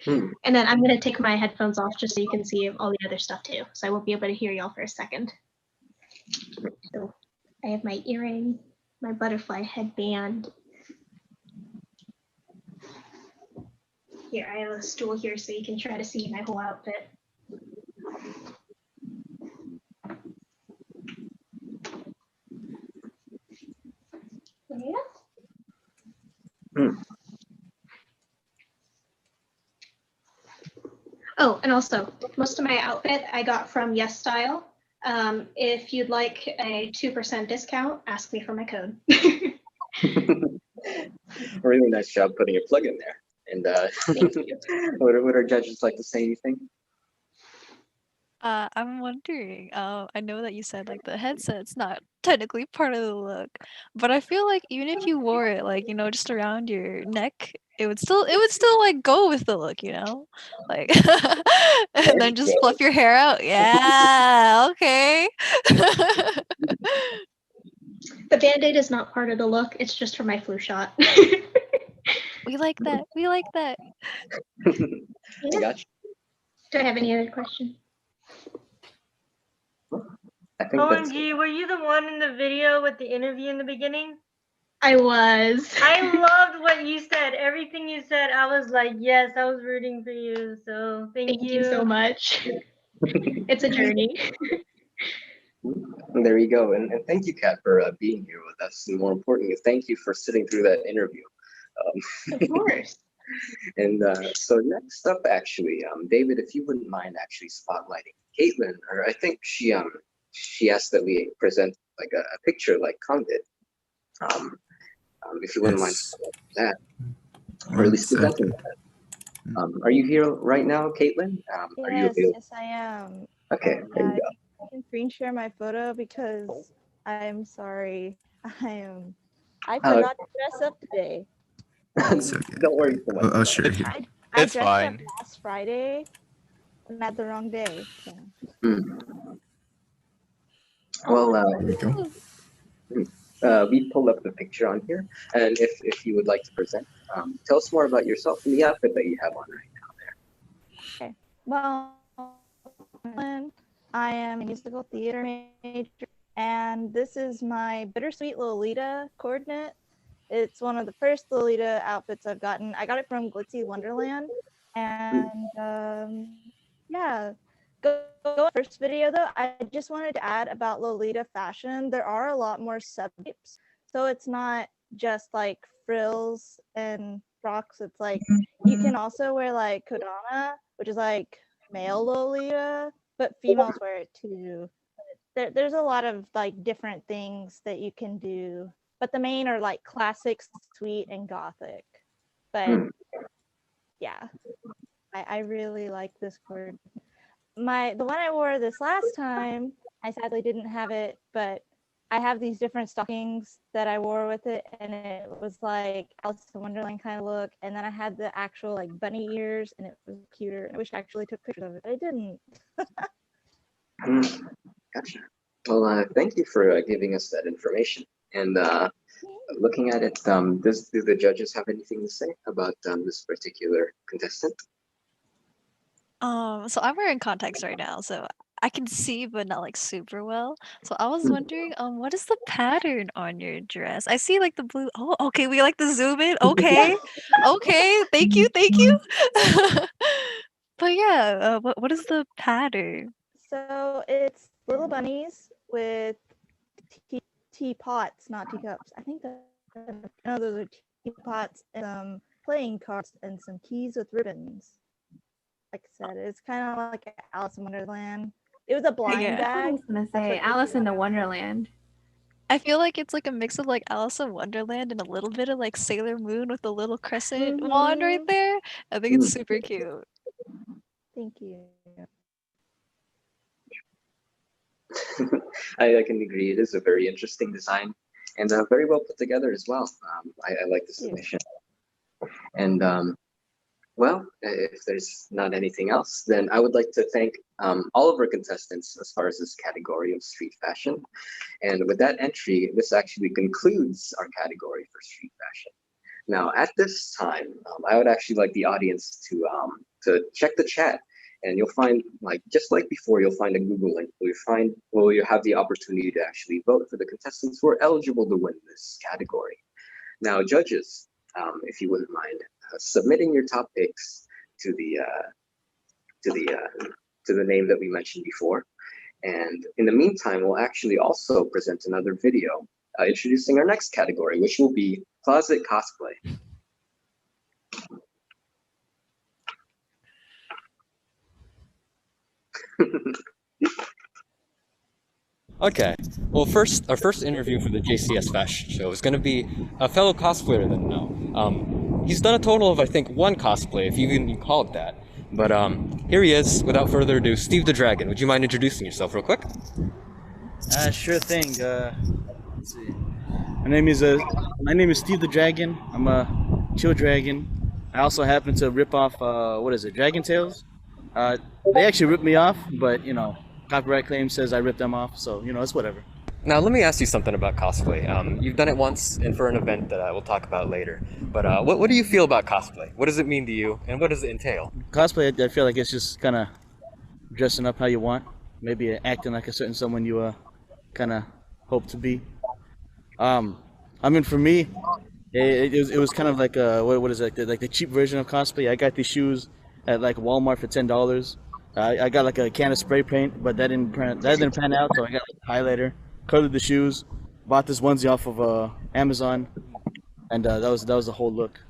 And then I'm going to take my headphones off just so you can see all the other stuff too. So I won't be able to hear y'all for a second. So I have my earring, my butterfly headband. Here, I have a stool here so you can try to see my whole outfit. Yeah. Oh, and also, most of my outfit I got from Yes Style. If you'd like a 2% discount, ask me for my code. Really nice job putting your plug in there. And would our judges like to say anything? I'm wondering. I know that you said like the headset's not technically part of the look, but I feel like even if you wore it, like just around your neck, it would still like go with the look, like, and then just fluff your hair out. Yeah, okay. The Band-Aid is not part of the look. It's just for my flu shot. We like that. We like that. Yeah. Gotcha. Do I have any other questions? I think OMG, were you the one in the video with the interview in the beginning? I was. I loved what you said. Everything you said, I was like, yes, I was rooting for you. So thank you so much. It's a journey. There you go. And thank you, Kat, for being here with us. And more importantly, thank you for sitting through that interview. Of course. And so next up, actually, David, if you wouldn't mind actually spotlighting Caitlin, or I think she asked that we present like a picture like Kong did. If you wouldn't mind that. or at least presenting. Are you here right now, Caitlin? Are you Yes, available? yes, I am. Okay, there you go. I can screen share my photo because I'm sorry. I forgot to dress up today. Don't worry so much. I'll share here. I It's dressed fine. up last Friday and at the wrong day. So. Well, There we go. we pulled up the picture on here, and if you would like to present, tell us more about yourself and the outfit that you have on right now there. Okay. Well, I am a musical theater major, and this is my Bittersweet Lolita coordinate. It's one of the first Lolita outfits I've gotten. I got it from Glitzy Wonderland, and yeah. Go first video though. I just wanted to add about Lolita fashion. There are a lot more subtypes, so it's not just like frills and frocks. It's like you can also wear like kodana, which is like male Lolita, but females wear it too. There's a lot of like different things that you can do, but the main are like classic, sweet, and gothic. But yeah, I really like this cord. The one I wore this last time, I sadly didn't have it, but I have these different stockings that I wore with it, and it was like Alice in Wonderland kind of look. And then I had the actual like bunny ears, and it was cuter. I wish I actually took pictures of it, but I didn't. Gotcha. Well, thank you for giving us that information. And looking at it, do the judges have anything to say about this particular contestant? So I'm wearing contacts right now, so I can see, but not like super well. So I was wondering, what is the pattern on your dress? I see like the blue. Oh, okay, we like the zoom in. Okay, okay, thank you, thank you. But yeah, what is the pattern? So it's little bunnies with teapots, not teacups. I think no, those are teapots and some playing cards and some keys with ribbons. Like I said, it's kind of like Alice in Wonderland. It was a blind Yeah. bag. I was gonna say Alice in the Wonderland. I feel like it's like a mix of like Alice in Wonderland and a little bit of like Sailor Moon with the little crescent wand right there. I think it's super cute. Thank you. I can agree. It is a very interesting design and very well put together as well. I like the submission. And well, if there's not anything else, then I would like to thank all of our contestants as far as this category of street fashion. And with that entry, this actually concludes our category for street fashion. Now, at this time, I would actually like the audience to check the chat, and you'll find, like just like before, you'll find a Google link where you have the opportunity to actually vote for the contestants who are eligible to win this category. Now, judges, if you wouldn't mind submitting your top picks to the name that we mentioned before. And in the meantime, we'll actually also present another video introducing our next category, which will be closet cosplay. Okay. Well, our first interview for the JCS Fashion Show is going to be a fellow cosplayer that I know. He's done a total of, I think, one cosplay, if you can call it that. But here he is. Without further ado, Steve the Dragon. Would you mind introducing yourself real quick? Sure thing. Let's see. My name is Steve the Dragon. I'm a chill dragon. I also happen to rip off Dragon Tales. They actually ripped me off, but you know, copyright claim says I ripped them off, so you know, it's whatever. Now, let me ask you something about cosplay. You've done it once and for an event that we'll talk about later. But what do you feel about cosplay? What does it mean to you, and what does it entail? Cosplay, I feel like it's just kind of dressing up how you want, maybe acting like a certain someone you kind of hope to be. I mean, for me, it was kind of like what is it, like the cheap version of cosplay. I got these shoes at like Walmart for $10. I got like a can of spray paint, but that didn't pan out, so I got like a highlighter, colored the shoes, bought this onesie off of Amazon, and that was the whole look.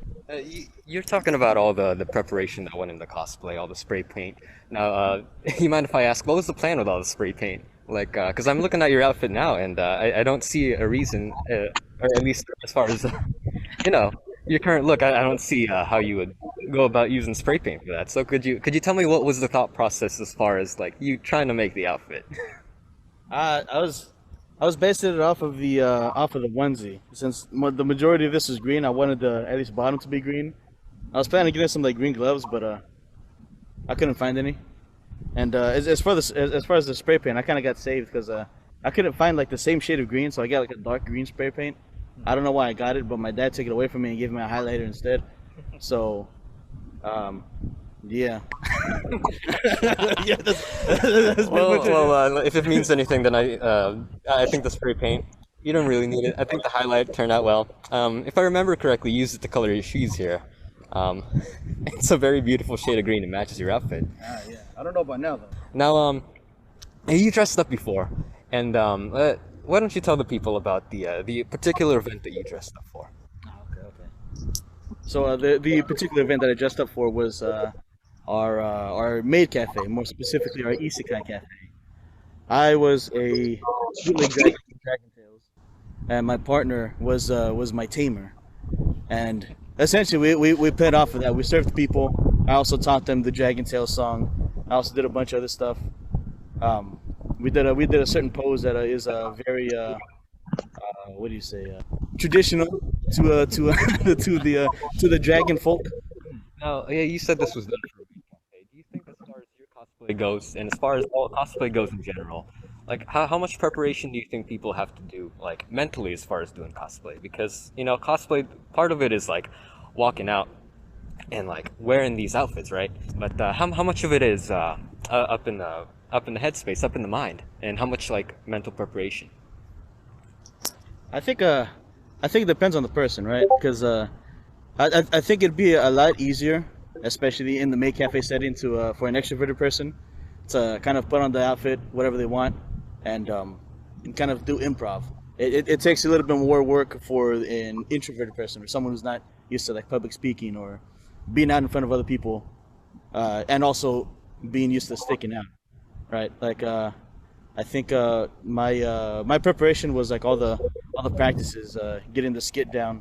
You're talking about all the preparation that went into cosplay, all the spray paint. Now, you mind if I ask, what was the plan with all the spray paint? Like, because I'm looking at your outfit now, and I don't see a reason, or at least as far as, you know, your current look, I don't see how you would go about using spray paint for that. So could you tell me what was the thought process as far as like you trying to make the outfit? I was basing it off of the onesie. Since the majority of this is green, I wanted the at least bottom to be green. I was planning to get some like green gloves, but I couldn't find any. And as far as the spray paint, I kind of got saved because I couldn't find like the same shade of green, so I got like a dark green spray paint. I don't know why I got it, but my dad took it away from me and gave me a highlighter instead. So, yeah. Yeah, that's well, if it means anything, then I think the spray paint, you don't really need it. I think the highlight turned out well. If I remember correctly, you used it to color your shoes here. It's a very beautiful shade of green. It matches your outfit. Yeah. I don't know about now though. Now, you dressed up before, and why don't you tell the people about the particular event that you dressed up for? Okay. So the particular event that I dressed up for was our maid cafe, more specifically our Isekai cafe. I was a bootleg dragon tails, and my partner was my tamer, and essentially we played off of that. We served people. I also taught them the Dragon Tail song. I also did a bunch of other stuff. We did a certain pose that is very what do you say, traditional to the dragon folk. Now, yeah, you said this was done for a week cafe. Do you think, as far as your cosplay goes, and as far as all cosplay goes in general, like how much preparation do you think people have to do, like mentally, as far as doing cosplay? Because cosplay, part of it is like walking out and like wearing these outfits, right? But how much of it is up in the headspace, up in the mind, and how much like mental preparation? I think it depends on the person, right? Because I think it'd be a lot easier, especially in the maid cafe setting, to for an extroverted person to kind of put on the outfit whatever they want and kind of do improv. It takes a little bit more work for an introverted person or someone who's not used to like public speaking or being out in front of other people, and also being used to sticking out, right? Like I think my preparation was like all the practices, getting the skit down,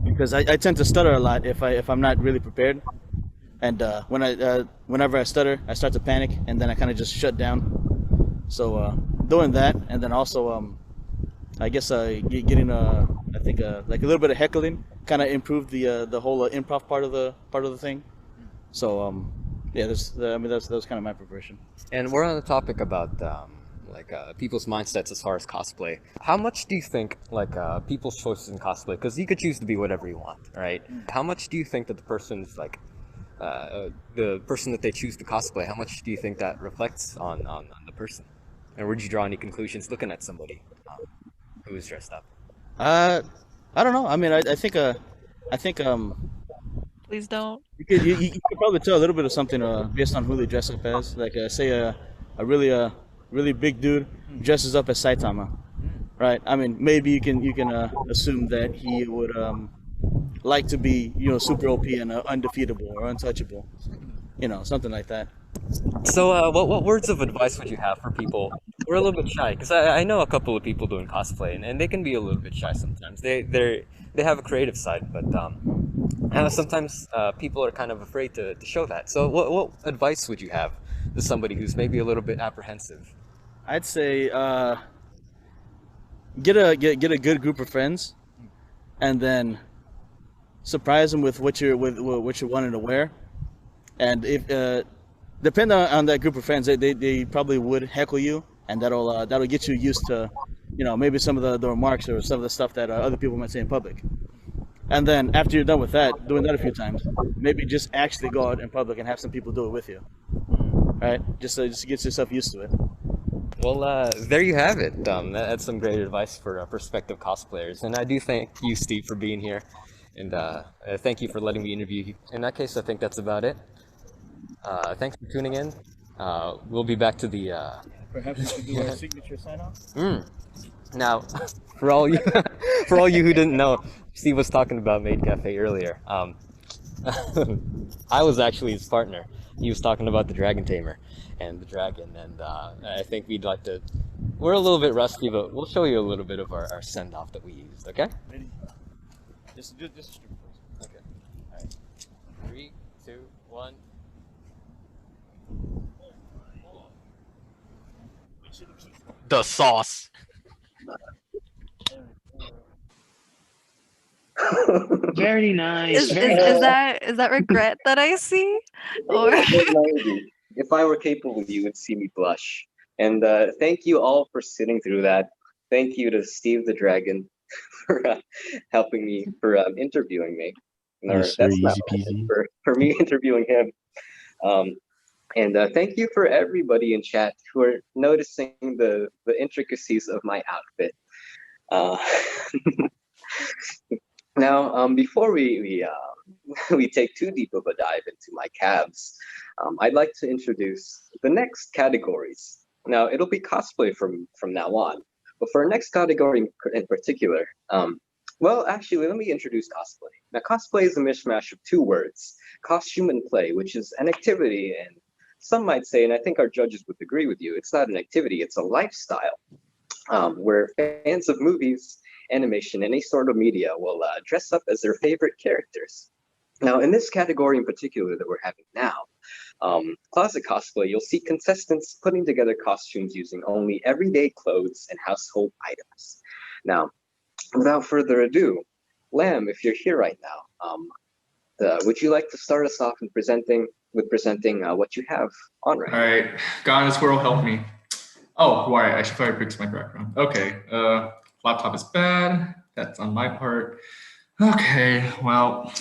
because I tend to stutter a lot if I'm not really prepared, and whenever I stutter, I start to panic, and then I kind of just shut down. So doing that, and then also I guess getting I think like a little bit of heckling kind of improved the whole improv part of the thing. So yeah, that was kind of my preparation. And we're on the topic about people's mindsets as far as cosplay. How much do you think people's choices in cosplay? Because you could choose to be whatever you want, right? How much do you think that the person's the person that they choose to cosplay? How much do you think that reflects on the person? And would you draw any conclusions looking at somebody who is dressed up? I don't know. I mean, I think Please don't. you could probably tell a little bit of something based on who they dress up as. Like say a really big dude dresses up as Saitama, right? I mean, maybe you can assume that he would like to be super OP and undefeatable or untouchable, something like that. So what words of advice would you have for people who are a little bit shy? Because I know a couple of people doing cosplay, and they can be a little bit shy sometimes. They have a creative side, but sometimes people are kind of afraid to show that. So what advice would you have to somebody who's maybe a little bit apprehensive? I'd say get a good group of friends, and then surprise them with what you're wanting to wear, and if depending on that group of friends, they probably would heckle you, and that'll get you used to maybe some of the remarks or some of the stuff that other people might say in public. And then after you're done with that, doing that a few times, maybe just actually go out in public and have some people do it with you, right? Just to get yourself used to it. Well, there you have it. That's some great advice for prospective cosplayers. And I do thank you, Steve, for being here. And thank you for letting me interview you. In that case, I think that's about it. Thanks for tuning in. We'll be back to the... Perhaps we should do our signature sign-off? Now, for all you who didn't know, Steve was talking about Maid Cafe earlier. I was actually his partner. He was talking about the Dragon Tamer and the dragon, and I think we'd like to... We're a little bit rusty, but we'll show you a little bit of our send-off that we used, okay? Just first. Okay. All right. 3, 2, 1. The sauce. Very nice. Is Very is nice. is that is that regret that I see, or? Maybe. If I were capable, you would see me blush. And thank you all for sitting through that. Thank you to Steve the Dragon for helping me, for interviewing me. Or Yes, sir. that's not Easy peasy. for me interviewing him. Um, and thank you for everybody in chat who are noticing the intricacies of my outfit. Uh, now, before we take too deep of a dive into my calves, I'd like to introduce the next categories. Now, it'll be cosplay from now on, but for our next category in particular, well, actually, let me introduce cosplay. Now, cosplay is a mishmash of two words, costume and play, which is an activity, and some might say, and I think our judges would agree with you, it's not an activity, it's a lifestyle, where fans of movies, animation, any sort of media will dress up as their favorite characters. Now, in this category in particular that we're having now, closet cosplay, you'll see contestants putting together costumes using only everyday clothes and household items. Now, without further ado, Lamb, if you're here right now, would you like to start us off in presenting what you have on right All right, God and the squirrel, help me. Oh, right, I should probably fix my background. Okay, laptop is bad. That's on my part. Okay, well,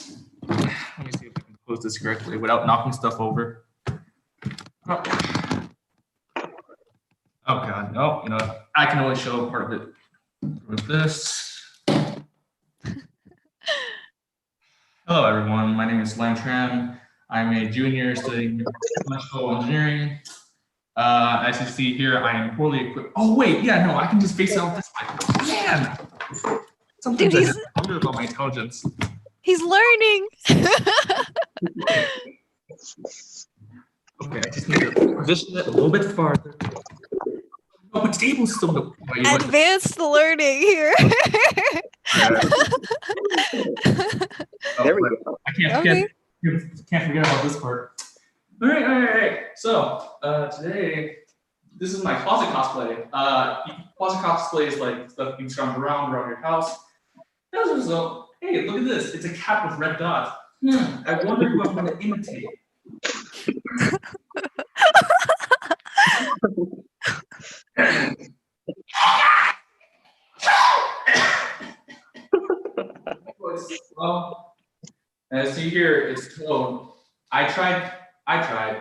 let me see if I can pose this correctly without knocking stuff over. Oh, oh God, no, you know, I can only show part of it with this. Hello, everyone. My name is Lam Tran. I'm a junior studying electrical engineering. As you see here, I am poorly equipped. Oh, wait, yeah, no, I can just face it off this way. Man! Sometimes I just wonder about my intelligence. He's learning. Okay, I just need to position it a little bit farther. Oh, but table's still the Advanced learning here. There we go. I can't forget about this part. All right. So today, this is my closet cosplay. Closet cosplay is like stuff you can scrounge around your house. As a result, hey, look at this. It's a cat with red dots. I wonder who I'm going to imitate. Well, as you hear, it's Toad. I tried,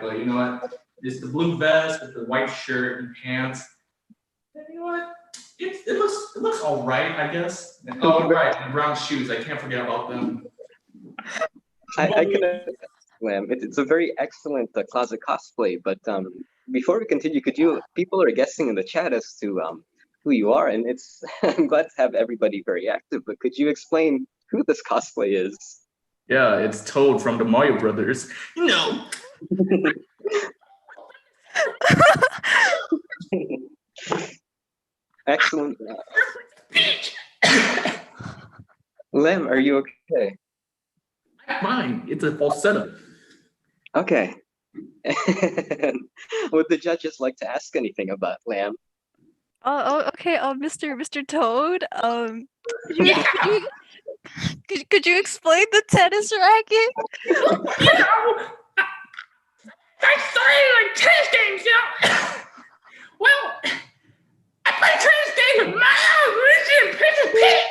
but you know what? It's the blue vest with the white shirt and pants. And you know what? It looks all right, I guess. And, oh, right, and brown shoes. I can't forget about them. I can Lamb. It's a very excellent closet cosplay. But before we continue, people are guessing in the chat as to who you are, and it's I'm glad to have everybody very active. But could you explain who this cosplay is? Yeah, it's Toad from the Mario Brothers. No. Excellent. Lem, are you okay? I'm fine. It's a falsetto. Okay. Would the judges like to ask anything about Lamb? Okay. Mr. Toad. Could you explain the tennis racket? I started like tennis games, you know. Well, I play tennis games with Mario, Luigi, and Princess Peach.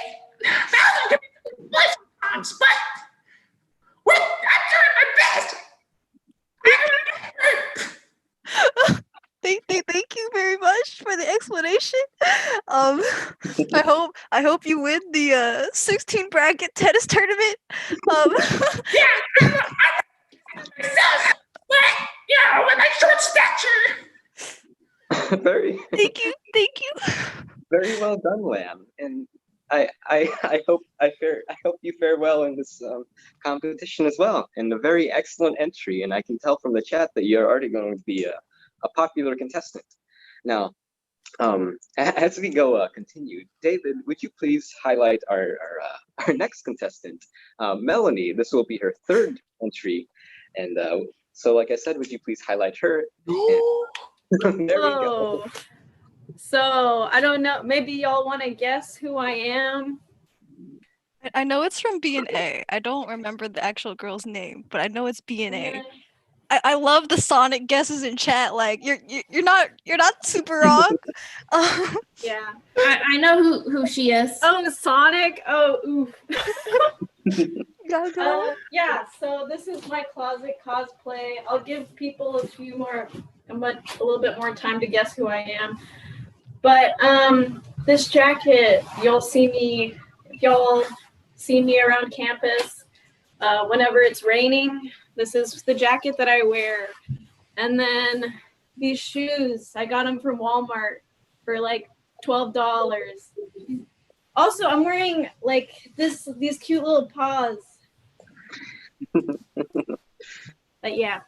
Thousands of people play sometimes, but I'm doing my best. Thank you very much for the explanation. I hope you win the 16 bracket tennis tournament. Yeah, yeah, with my short stature. Very. Thank you. Very well done, Lamb. And I hope you fare well in this competition as well. And a very excellent entry. And I can tell from the chat that you're already going to be a popular contestant. Now, As we go continue, David, would you please highlight our next contestant, Melanie? This will be her third entry, and so like I said, would you please highlight her? And there we go. So I don't know. Maybe y'all want to guess who I am. I know it's from B&A. I don't remember the actual girl's name, but I know it's B&A. I love the Sonic guesses in chat. Like you're not super wrong. Yeah. I know who she is. Oh, Sonic. Oh, oof. Go. Yeah. So this is my closet cosplay. I'll give people a little bit more time to guess who I am. But this jacket, if y'all see me around campus, whenever it's raining, this is the jacket that I wear. And then these shoes, I got them from Walmart for like $12. Also, I'm wearing like these cute little paws. But yeah.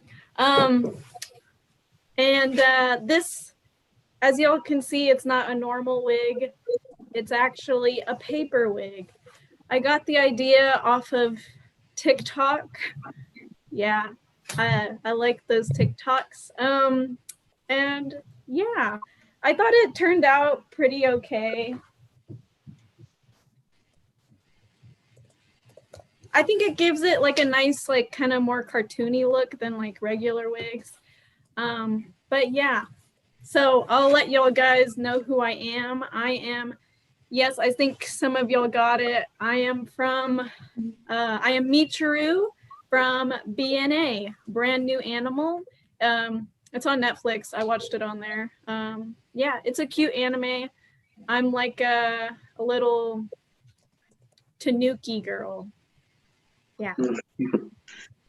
This, as y'all can see, it's not a normal wig. It's actually a paper wig. I got the idea off of TikTok. Yeah, I like those TikToks. And yeah, I thought it turned out pretty okay. I think it gives it like a nice, like kind of more cartoony look than like regular wigs. But yeah, so I'll let y'all guys know who I am. Yes, I think some of y'all got it. I am Michiru from B&A, Brand New Animal. It's on Netflix. I watched it on there. Yeah, it's a cute anime. I'm like a little Tanuki girl. Yeah.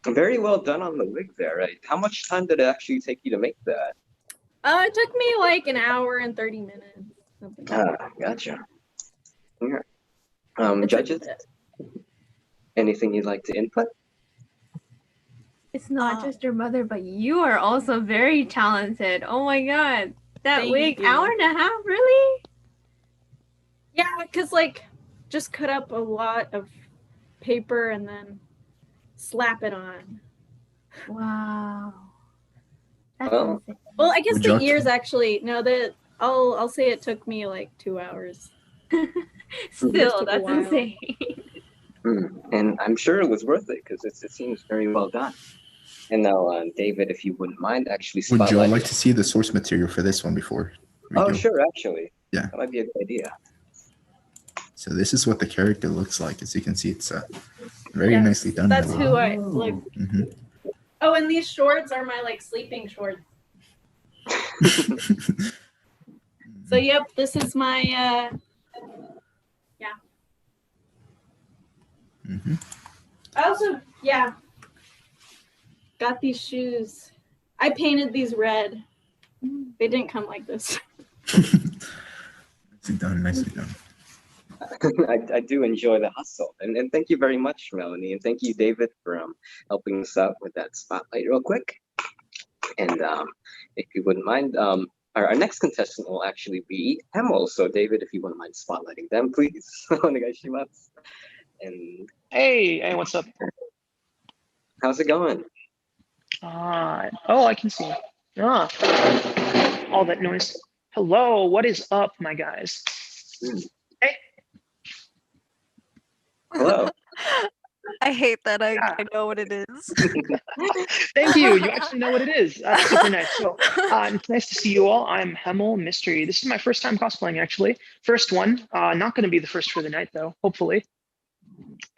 Very well done on the wig there, right? How much time did it actually take you to make that? It took me like an hour and 30 minutes. Gotcha. Yeah. Judges, anything you'd like to input? It's not just your mother, but you are also very talented. Oh my god. That Thank wig, you. hour and a half, really? Yeah, because like just cut up a lot of paper and then slap it on. Wow. That's Well, insane. Well, I guess Would the y'all- ears actually, no, I'll say it took me like 2 hours. Still, took a that's while. insane. And I'm sure it was worth it because it seems very well done. And now, David, if you wouldn't mind actually Would y'all spotlighting. like to see the source material for this one before we Oh, go? sure, actually. Yeah. That might be a good idea. So this is what the character looks like. As you can see, it's very Yes, nicely done. That's who I like. Mm-hmm. Oh, and these shorts are my like sleeping shorts. So yep, this is my yeah. Mm-hmm. I also got these shoes. I painted these red. They didn't come like this. Nicely done, nicely done. I do enjoy the hustle. And thank you very much, Melanie. And thank you, David, for helping us out with that spotlight real quick. And if you wouldn't mind, our next contestant will actually be Hemel. So David, if you wouldn't mind spotlighting them, please. Onegaishimasu. And Hey, what's up? how's it going? Oh, I can see. All that noise. Hello, what is up, my guys? Hey. Hello. I hate that I know what it is. Thank you. You actually know what it is. That's super nice. So it's nice to see you all. I'm Hemel Mystery. This is my first time cosplaying, actually. First one. Not going to be the first for the night, though, hopefully.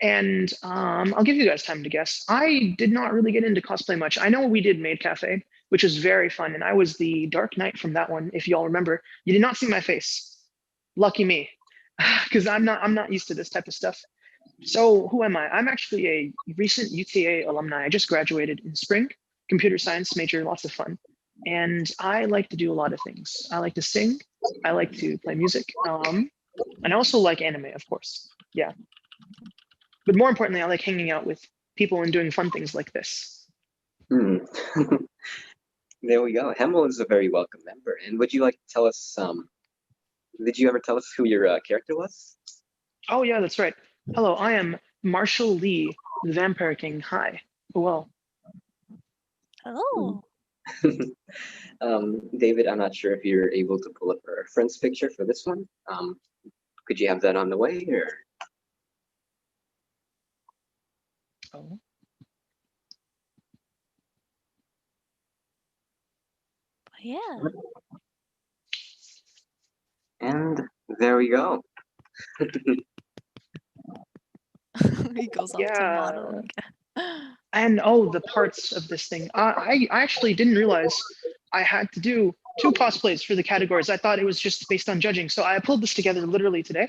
And I'll give you guys time to guess. I did not really get into cosplay much. I know we did Maid Cafe, which was very fun. And I was the Dark Knight from that one, if you all remember. You did not see my face. Lucky me. Because I'm not used to this type of stuff. So who am I? I'm actually a recent UTA alumni. I just graduated in spring, computer science major, lots of fun. And I like to do a lot of things. I like to sing. I like to play music. And I also like anime, of course. Yeah. But more importantly, I like hanging out with people and doing fun things like this. There we go. Hemel is a very welcome member. And would you like to tell us did you ever tell us who your character was? Oh yeah, that's right. Hello, I am Marshall Lee, the Vampire King. Hi. Well. Oh. David, I'm not sure if you're able to pull up our friend's picture for this one. Could you have that on the way, or? Oh. Yeah. And there we go. He goes off to model. And oh, the parts of this thing. I actually didn't realize I had to do 2 cosplays for the categories. I thought it was just based on judging. So I pulled this together literally today.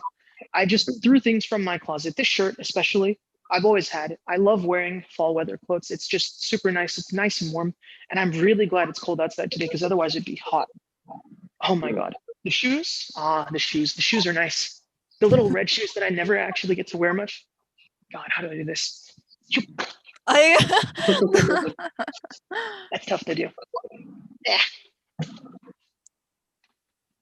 I just threw things from my closet. This shirt, especially, I've always had it. I love wearing fall weather clothes. It's just super nice. It's nice and warm. And I'm really glad it's cold outside today because otherwise it'd be hot. Oh my God. The shoes? The shoes. The shoes are nice. The little red shoes that I never actually get to wear much. God, how do I do this? That's tough to do. Yeah.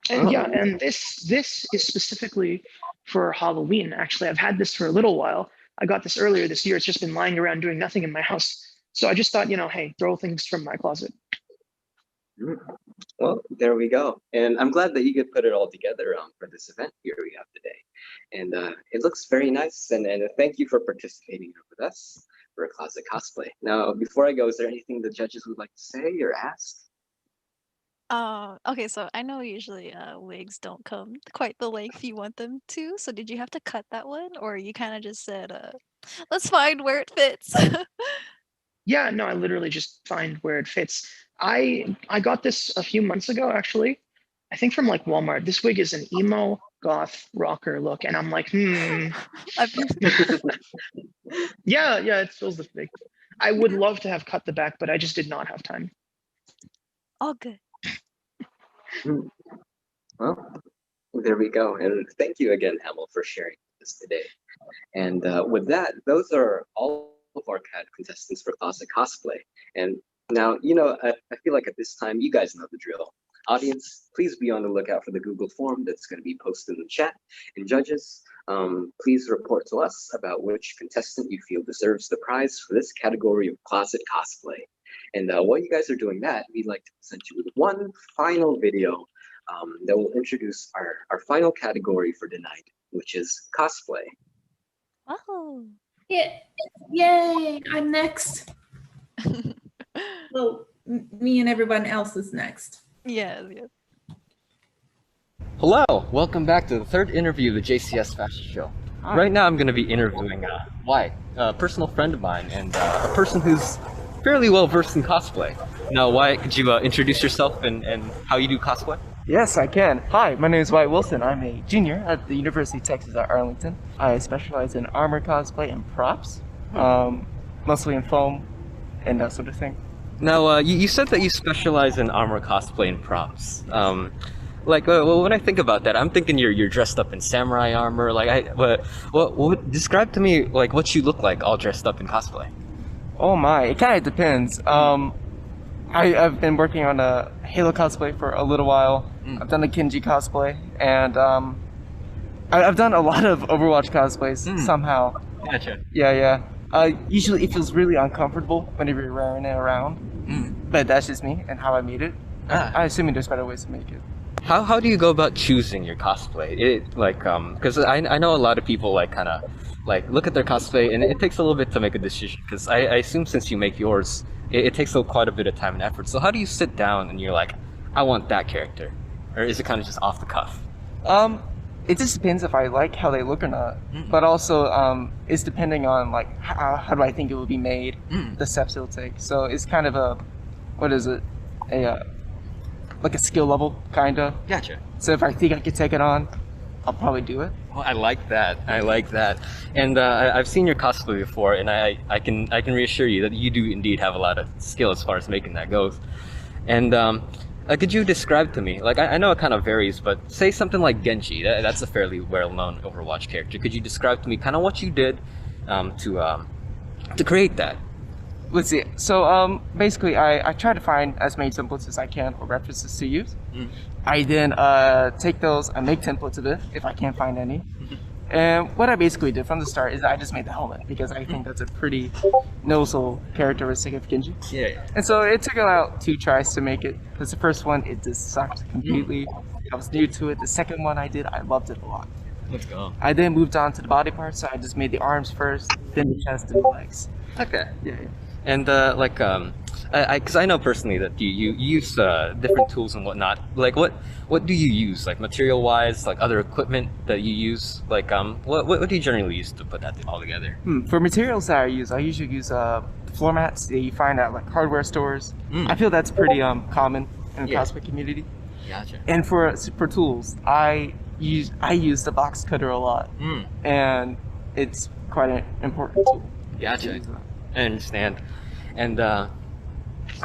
And yeah, and this is specifically for Halloween. Actually, I've had this for a little while. I got this earlier this year. It's just been lying around doing nothing in my house. So I just thought, hey, throw things from my closet. Well, there we go. And I'm glad that you could put it all together for this event here we have today. And it looks very nice. And thank you for participating with us for a closet cosplay. Now, before I go, is there anything the judges would like to say or ask? Okay, so I know usually wigs don't come quite the length you want them to. So did you have to cut that one, or you kind of just said, let's find where it fits? Yeah, no, I literally just find where it fits. I got this a few months ago, actually. I think from like Walmart. This wig is an emo goth rocker look, and I'm like, Yeah, it fills the fig. I would love to have cut the back, but I just did not have time. All good. Well, there we go. And thank you again, Hamel, for sharing this today. And with that, those are all of our contestants for Closet Cosplay. And now, I feel like at this time, you guys know the drill. Audience, please be on the lookout for the Google form that's going to be posted in the chat. And judges, please report to us about which contestant you feel deserves the prize for this category of Closet Cosplay. And while you guys are doing that, we'd like to present you with one final video that will introduce our final category for tonight, which is cosplay. Oh. Yeah. Yay, I'm next. Well, me and everyone else is next. Yeah. Hello, welcome back to the third interview of the JCS Fashion Show. Hi. Right now I'm going to be interviewing Wyatt, a personal friend of mine and a person who's fairly well versed in cosplay. Now Wyatt, could you introduce yourself and how you do cosplay? Yes, I can. Hi, my name is Wyatt Wilson. I'm a junior at the University of Texas at Arlington. I specialize in armor cosplay and props, mostly in foam and that sort of thing. Now, you said that you specialize in armor cosplay and props. When I think about that, I'm thinking you're dressed up in samurai armor. What describe to me like what you look like all dressed up in cosplay? Oh my, it kind of depends. I've been working on a Halo cosplay for a little while. I've done a Kenji cosplay, and I've done a lot of Overwatch cosplays somehow. Gotcha. Yeah. Usually it feels really uncomfortable whenever you're wearing it around, but that's just me and how I made it. I assume there's better ways to make it. How do you go about choosing your cosplay? Because I know a lot of people kind of look at their cosplay and it takes a little bit to make a decision. Because I assume since you make yours, it takes quite a bit of time and effort. So how do you sit down and you're like, I want that character, or is it kind of just off the cuff? It just depends if I like how they look or not. But also, it's depending on how do I think it will be made, the steps it'll take. So it's kind of a skill level, kinda. Gotcha. So if I think I could take it on, I'll probably do it. Well, I like that. And I've seen your cosplay before, and I can reassure you that you do indeed have a lot of skill as far as making that goes. And could you describe to me, I know it kind of varies, but say something like Genji. That's a fairly well-known Overwatch character. Could you describe to me kind of what you did to create that? Let's see. So basically, I try to find as many templates as I can or references to use. I then take those, I make templates of it if I can't find any. And what I basically did from the start is I just made the helmet because I think that's a pretty noticeable characteristic of Genji. Yeah. And so it took about 2 tries to make it because the first one, it just sucked completely. I was new to it. The second one I did, I loved it a lot. Let's go. I then moved on to the body parts, so I just made the arms first, then the chest and the legs. Okay. Yeah. And because I know personally that you use different tools and whatnot. Like what do you use? Like material wise, like other equipment that you use. Like what do you generally use to put that all together? For materials that I usually use floor mats that you find at like hardware stores. I feel that's pretty common in the cosplay community. Gotcha. And for tools, I use the box cutter a lot, and it's quite an important tool. Gotcha. I understand. And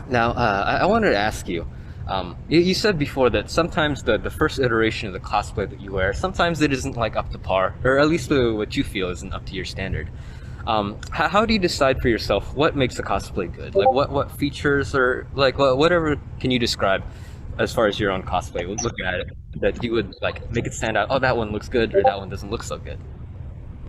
now I wanted to ask you. You said before that sometimes the first iteration of the cosplay that you wear, sometimes it isn't like up to par, or at least what you feel isn't up to your standard. How do you decide for yourself what makes a cosplay good? Like what features or like whatever can you describe as far as your own cosplay, looking at it, that you would like make it stand out? Oh, that one looks good, or that one doesn't look so good.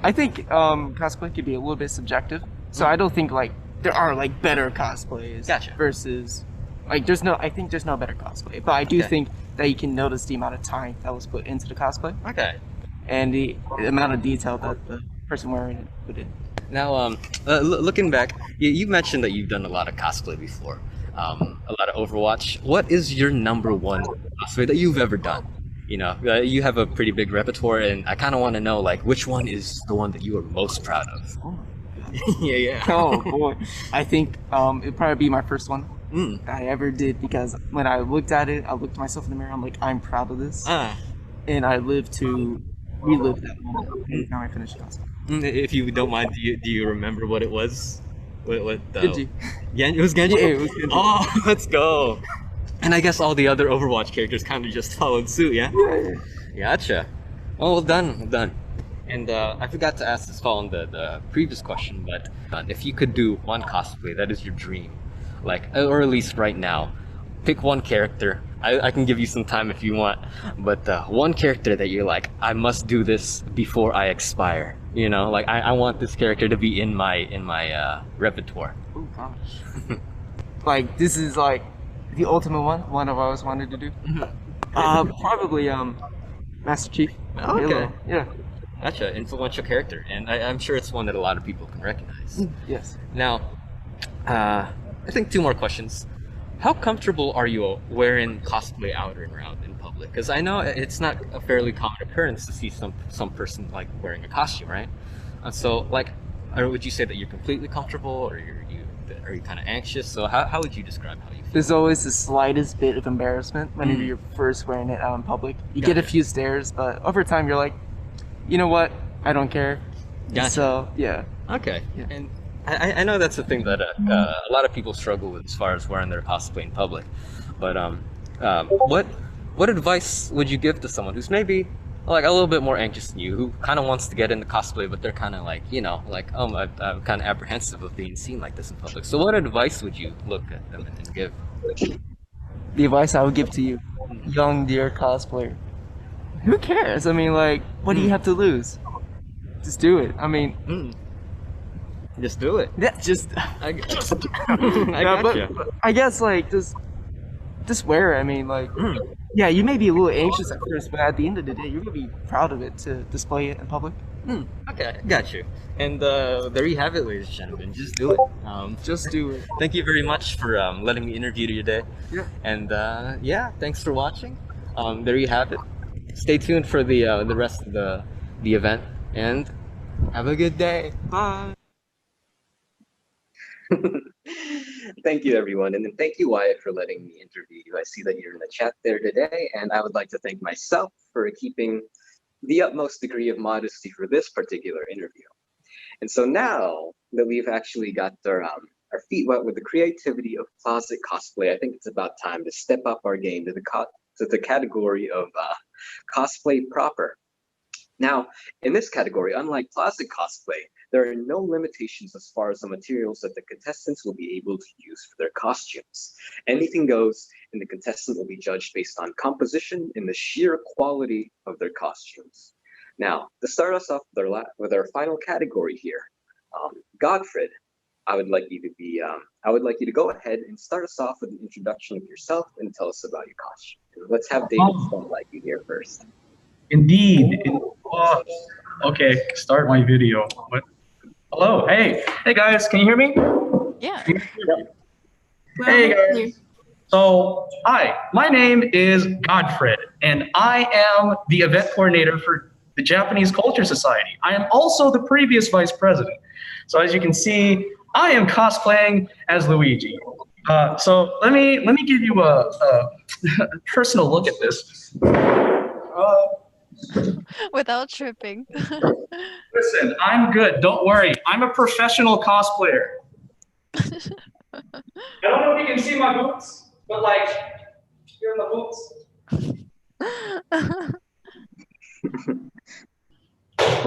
I think cosplay can be a little bit subjective, so I don't think like there are like better cosplays versus like I think there's no better cosplay, but I do think that you can notice the amount of time that was put into the cosplay. Okay. And the amount of detail that the person wearing it put in. Now, looking back, you mentioned that you've done a lot of cosplay before, a lot of Overwatch. What is your number one cosplay that you've ever done? You know, you have a pretty big repertoire, and I kind of want to know, like, which one is the one that you are most proud of? Yeah. Oh boy, I think it'd probably be my first one that I ever did, because when I looked at it, I looked at myself in the mirror. I'm like, I'm proud of this, and I live to relive that moment every time I finish the cosplay. If you don't mind, do you remember what it was? What Genji. It was Genji? Yeah, it was Genji. Oh, let's go. And I guess all the other Overwatch characters kind of just followed suit, yeah? Yeah. Gotcha. Well done. And I forgot to ask this following the previous question, but if you could do one cosplay that is your dream, like, or at least right now, pick one character. I can give you some time if you want, but one character that you're like, I must do this before I expire. You know, like I want this character to be in my repertoire. Oh gosh. Like this is like the ultimate one I've always wanted to do. Probably Master Chief. Okay. Halo. Yeah. Gotcha. Influential character, and I'm sure it's one that a lot of people can recognize. Yes. Now, I think 2 more questions. How comfortable are you wearing cosplay out and around in public? Because I know it's not a fairly common occurrence to see some person like wearing a costume, right? So like, would you say that you're completely comfortable, or are you kind of anxious? So how would you describe how you feel? There's always the slightest bit of embarrassment whenever you're first wearing it out in public. You get a few stares, but over time you're like, you know what? I don't care. Gotcha. So yeah. Okay. Yeah. And I know that's the thing that a lot of people struggle with as far as wearing their cosplay in public. But what advice would you give to someone who's maybe like a little bit more anxious than you, who kind of wants to get into cosplay, but they're kind of like, you know, like, I'm kind of apprehensive of being seen like this in public. So what advice would you look at them and give? The advice I would give to you, young dear cosplayer, who cares? I mean, like, what do you have to lose? Just do it. I mean, just do it. Yeah, just. I No, gotcha. but I guess like just wear it. I mean, like, yeah, you may be a little anxious at first, but at the end of the day, you're gonna be proud of it to display it in public. Okay, got you. And there you have it, ladies and gentlemen. Just do it. Just do it. Thank you very much for letting me interview you today. Yeah. And yeah, thanks for watching. There you have it. Stay tuned for the rest of the event, and have a good day. Bye. Thank you, everyone. And then thank you, Wyatt, for letting me interview you. I see that you're in the chat there today, and I would like to thank myself for keeping the utmost degree of modesty for this particular interview. And so now that we've actually got our feet wet with the creativity of closet cosplay, I think it's about time to step up our game to the category of cosplay proper. Now, in this category, unlike classic cosplay, there are no limitations as far as the materials that the contestants will be able to use for their costumes. Anything goes, and the contestant will be judged based on composition and the sheer quality of their costumes. Now, to start us off with our final category here, Godfred, I would like you to go ahead and start us off with an introduction of yourself and tell us about your costume. Let's have David spotlight you here first. Indeed. Okay, start my video. What? Hello, hey guys, can you hear me? Yeah. Hey guys. So, hi, my name is Godfred, and I am the event coordinator for the Japanese Culture Society. I am also the previous vice president. So as you can see, I am cosplaying as Luigi. So let me give you a personal look at this. Without tripping. Listen, I'm good. Don't worry. I'm a professional cosplayer. I don't know if you can see my boots, but like, here are the boots.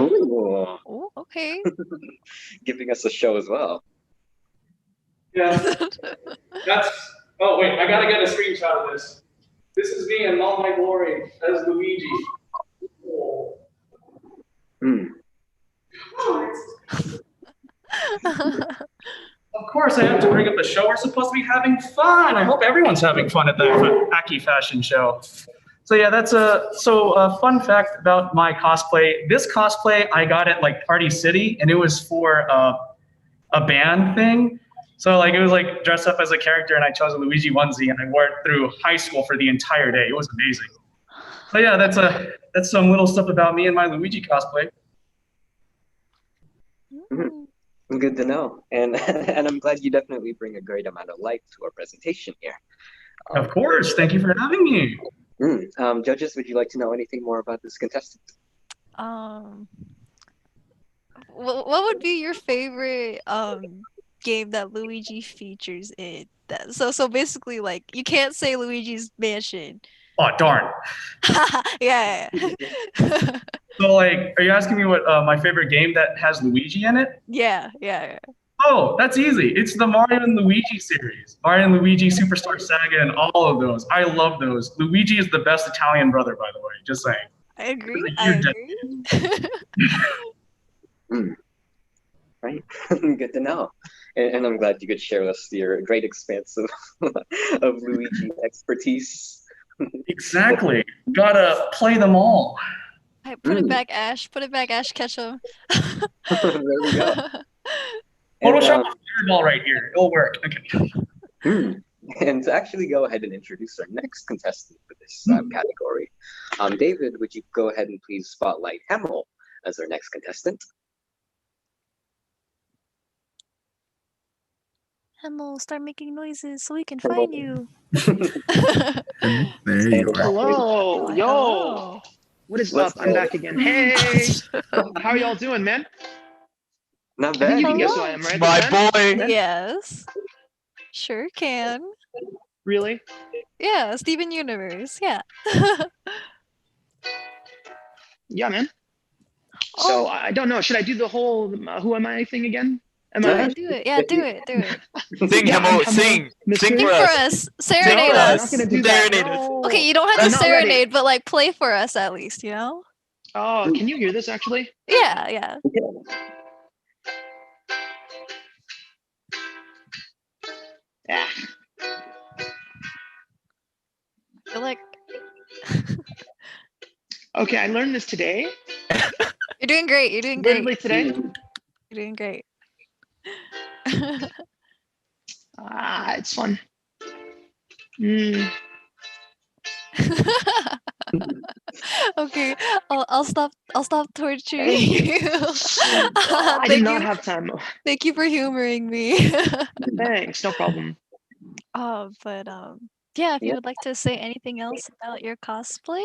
Ooh. Oh, okay. Giving us a show as well. Yeah. Oh wait, I gotta get a screenshot of this. This is me in all my glory as Luigi. Oh. Of course, I have to bring up the show. We're supposed to be having fun. I hope everyone's having fun at the Aki Fashion Show. So yeah, that's a fun fact about my cosplay. This cosplay I got at like Party City, and it was for a band thing. So like it was like dressed up as a character, and I chose a Luigi onesie, and I wore it through high school for the entire day. It was amazing. So yeah, that's some little stuff about me and my Luigi cosplay. Good to know, and and I'm glad you definitely bring a great amount of light to our presentation here. Of course, thank you for having me. Judges, would you like to know anything more about this contestant? What would be your favorite game that Luigi features in? So basically, like, you can't say Luigi's Mansion. Oh darn. Yeah. So like, are you asking me what my favorite game that has Luigi in it? Yeah. Oh, that's easy. It's the Mario and Luigi series. Mario and Luigi Superstar Saga and all of those. I love those. Luigi is the best Italian brother, by the way. Just saying. I agree. Right. Good to know. And I'm glad you could share with us your great expanse of Luigi expertise. Exactly. Gotta play them all. Hey, put it back, Ash. Put it back, Ash Ketchum. There we go. Photoshop a fireball right here. It'll work. Okay. And to actually go ahead and introduce our next contestant for this category, David, would you go ahead and please spotlight Hemel as our next contestant? Hemel, start making noises so we can find you. There you are. Hello, yo. What is up? I'm back again. Hey, how are y'all doing, man? Not I bad. think you can guess who I am, right? My boy. Yes. Sure can. Really? Yeah, Steven Universe. Yeah. Yeah, man. So I don't know. Should I do the whole who am I thing again? Am I? Do it. Yeah, do it. Sing, Hemo, sing. Sing for us. Serenade No, I'm us. not gonna do that. Serenade us. No. Okay, you don't have I'm to not ready. serenade, but like play for us at least, you know? Oh, can you hear this actually? Yeah. Yeah. You're like Okay, I learned this today. You're doing great. Literally today. You're doing great. It's fun. Okay, I'll stop torturing Thank you. you. I did not have time. Thank you for humoring me. Thanks, no problem. But yeah, if you would like to say anything else about your cosplay.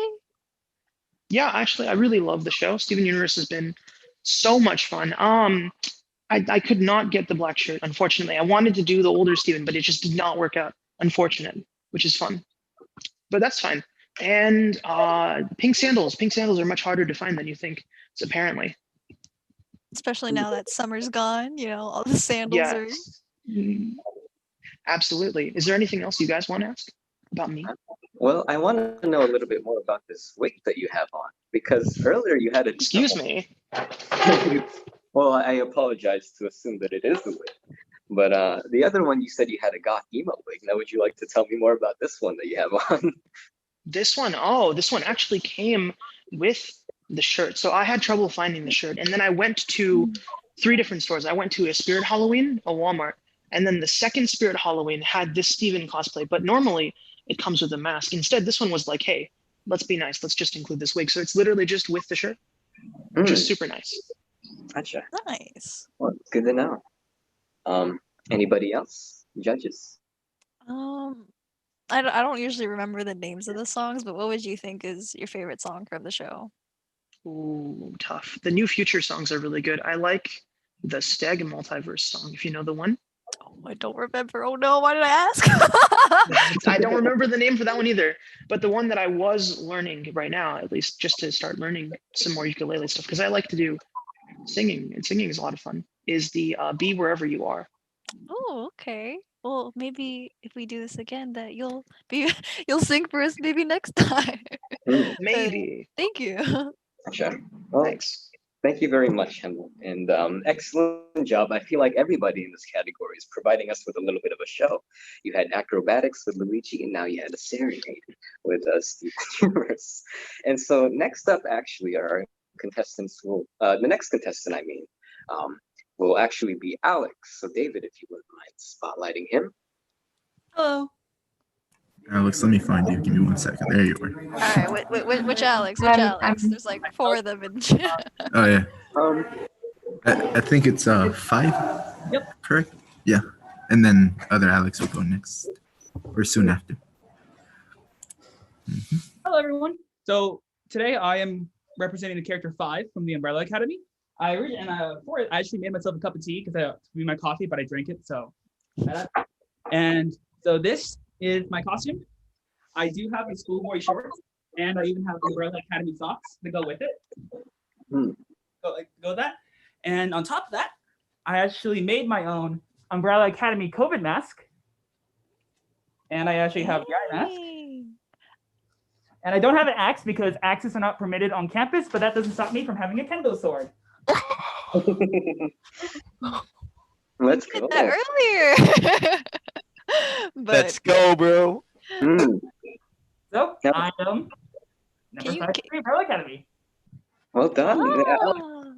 Yeah, actually, I really love the show. Steven Universe has been so much fun. I could not get the black shirt, unfortunately. I wanted to do the older Steven, but it just did not work out, unfortunately, which is fun. But that's fine. And pink sandals. Pink sandals are much harder to find than you think, apparently. Especially now that summer's gone, you know, all the sandals are. Yes. Absolutely. Is there anything else you guys want to ask about me? Well, I want to know a little bit more about this wig that you have on, because earlier you had a. Excuse me. Well, I apologize to assume that it is the wig. But the other one, you said you had a goth emo wig. Now, would you like to tell me more about this one that you have on? This one actually came with the shirt. So I had trouble finding the shirt. And then I went to 3 different stores. I went to a Spirit Halloween, a Walmart. And then the second Spirit Halloween had this Steven cosplay. But normally it comes with a mask. Instead, this one was like, hey, let's be nice. Let's just include this wig. So it's literally just with the shirt, which is super nice. Gotcha. Nice. Well, good to know. Anybody else? Judges? I don't usually remember the names of the songs, but what would you think is your favorite song from the show? Ooh, tough. The New Future songs are really good. I like the Stag Multiverse song, if you know the one. Oh, I don't remember. Oh no, why did I ask? I don't remember the name for that one either. But the one that I was learning right now, at least just to start learning some more ukulele stuff, because I like to do singing, and singing is a lot of fun, is the Be Wherever You Are. Oh, okay. Well, maybe if we do this again, that you'll sing for us maybe next time. Maybe. Thank you. Gotcha. Well, thanks. Thank you very much, Hemel. And excellent job. I feel like everybody in this category is providing us with a little bit of a show. You had acrobatics with Luigi, and now you had a serenade with Steven Universe. And so next up, actually, our contestants will, the next contestant, will actually be Alex. So David, if you wouldn't mind spotlighting him. Hello. Alex, let me find you. Give me 1 second. There you are. All right, which Alex? Which Alex? There's like 4 of them in chat. Oh yeah. I think it's 5. Yep. Correct. Yeah. And then other Alex will go next, or soon after. Hello, everyone. So today I am representing the character 5 from the Umbrella Academy. For it, I actually made myself a cup of tea because I made my coffee, but I drank it. And so this is my costume. I do have the schoolboy shorts, and I even have Umbrella Academy socks to go with it. Go with that. And on top of that, I actually made my own Umbrella Academy COVID mask. And I actually have the eye mask. And I don't have an axe because axes are not permitted on campus, but that doesn't stop me from having a kendo sword. Let's go. Earlier. Let's go, bro. So I am number 5 for Umbrella Academy. Well done.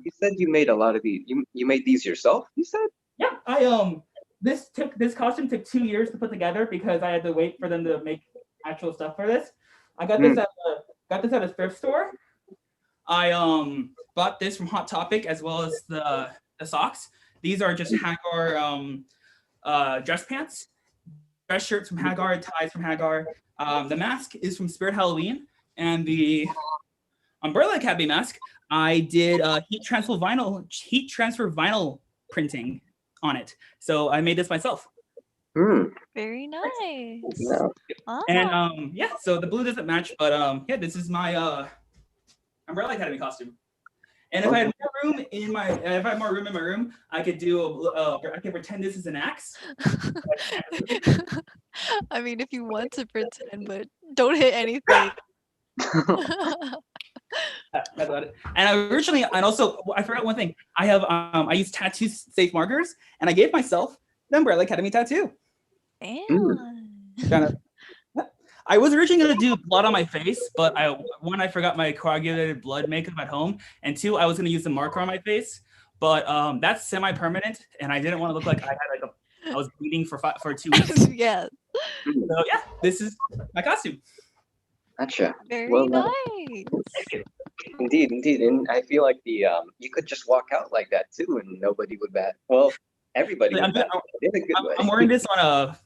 You said you made a lot of these. You made these yourself, you said? Yeah, this costume took 2 years to put together because I had to wait for them to make actual stuff for this. I got this at a thrift store. I bought this from Hot Topic as well as the socks. These are just Hagar dress pants, dress shirts from Hagar, ties from Hagar. The mask is from Spirit Halloween, and the Umbrella Academy mask I did heat transfer vinyl printing on it. So I made this myself. Very nice. And yeah, so the blue doesn't match, but yeah, this is my Umbrella Academy costume. And if I had more room in my room, I could do I could pretend this is an axe. I mean, if you want to pretend, but don't hit anything. That's about it. And also I forgot one thing. I use tattoo safe markers, and I gave myself the Umbrella Academy tattoo. I was originally going to do blood on my face, but I forgot my coagulated blood makeup at home, and 2, I was going to use the marker on my face, but that's semi-permanent, and I didn't want to look like I was bleeding for 2 weeks. Yeah. So yeah, this is my costume. Gotcha. Very Well, nice. Indeed, and I feel like you could just walk out like that too, and nobody would bat. Well, everybody would bat in a good way. I'm wearing this on a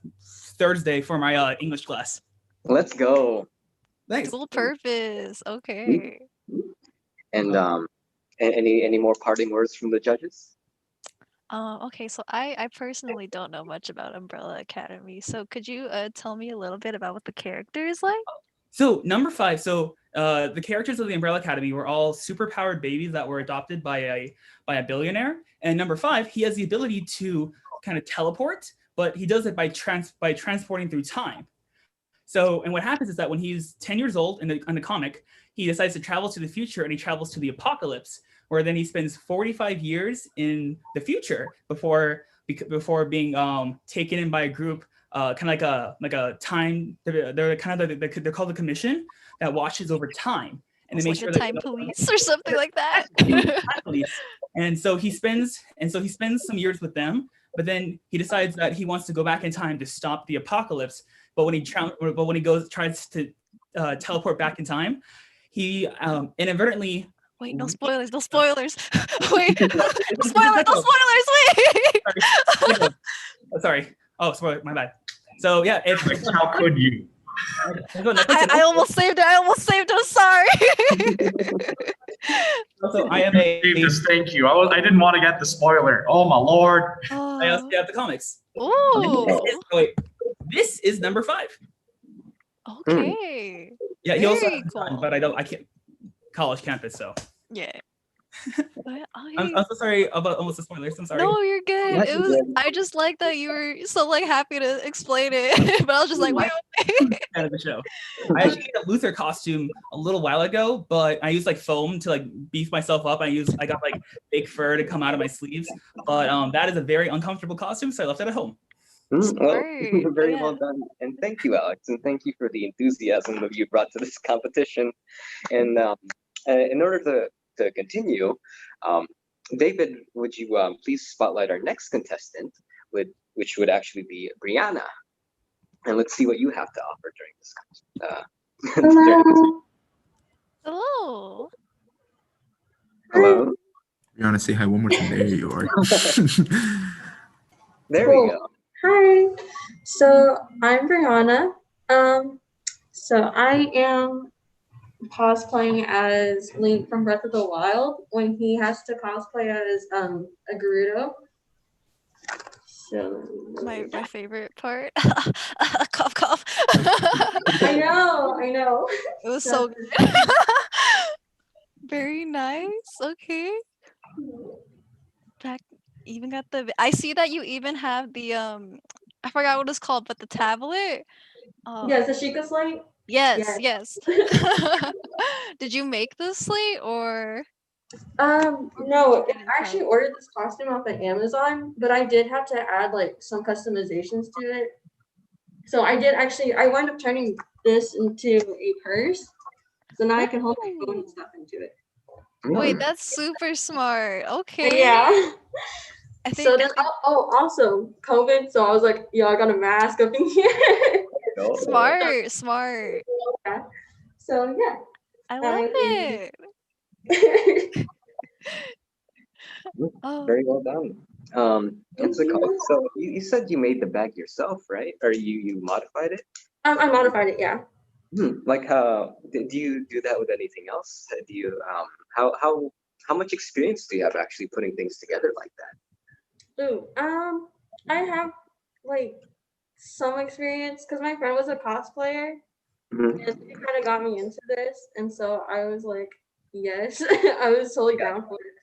Thursday for my English class. Let's go. Thanks. Dual purpose. Okay. And any more parting words from the judges? Okay, so I personally don't know much about Umbrella Academy. So could you tell me a little bit about what the character is like? So number 5. So the characters of the Umbrella Academy were all superpowered babies that were adopted by a billionaire. And number 5, he has the ability to kind of teleport, but he does it by transporting through time. So, and what happens is that when he's 10 years old in the comic, he decides to travel to the future, and he travels to the apocalypse, where then he spends 45 years in the future before being taken in by a group, kind of like a time. They're kind of they're called the Commission that watches over time, and they make Like sure a that time police or something like that. And so he spends some years with them, but then he decides that he wants to go back in time to stop the apocalypse. But when he tries to teleport back in time, he inadvertently. Wait, no spoilers, no spoilers. Wait, no spoilers, wait. Sorry. Oh, spoiler, my bad. So yeah, it's how could you? I almost saved it. I'm sorry. Also, I am a. Thank you. I didn't want to get the spoiler. Oh my lord. I also have the comics. Ooh. This is number 5. Okay. Yeah, he also has Very cool. but I can't. College campus, so. Yeah. I'm so sorry about almost the spoilers. I'm sorry. No, you're good. Yes, It you're was. good. I just like that you were so like happy to explain it, but I was just like, wait. Kind of the show. I actually made a Luther costume a little while ago, but I used like foam to like beef myself up. I got like fake fur to come out of my sleeves, but that is a very uncomfortable costume, so I left it at home. Well, very well done, and thank you, Alex, and thank you for the enthusiasm that you brought to this competition. And in order to continue, David, would you please spotlight our next contestant, which would actually be Brianna, and let's see what you have to offer during this. Hello. Hello. Brianna, say hi one more time. There you are. There we go. Hi. So I'm Brianna. So I am cosplaying as Link from Breath of the Wild when he has to cosplay as a Gerudo. So My favorite part. Cough, cough. I know. It was so good. Very nice. Okay. Even got the. I see that you even have the I forgot what it's called, but the tablet. Yes, the Sheikah slate. Yes. Did you make this slate or? No, I actually ordered this costume off of Amazon, but I did have to add like some customizations to it. So I wound up turning this into a purse. So now I can hold my phone and stuff into it. Wait, that's super smart. Okay. Yeah. I think So then, also COVID. So I was like, yo, I got a mask up in here. Smart. Yeah. So yeah. I love it. Very well done. What's it called? So you said you made the bag yourself, right? Or you modified it? I modified it, yeah. Like do you do that with anything else? Do you how much experience do you have actually putting things together like that? Ooh, I have like some experience because my friend was a cosplayer, and he kind of got me into this, and so I was like, yes, I was totally down for it.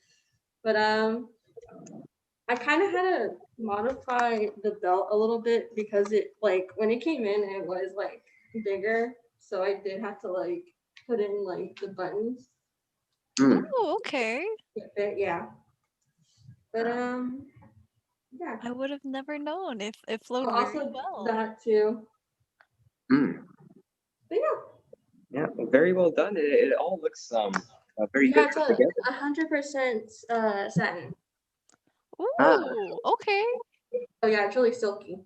But I kind of had to modify the belt a little bit because it like when it came in, it was like bigger, so I did have to like put in like the buttons. Oh, okay. Yeah. But yeah. I would have never known if it flowed very Also well. that too. But Yeah, very well done. It all looks very good it's put together. 100% satin. Ooh, okay. Oh yeah, it's really silky.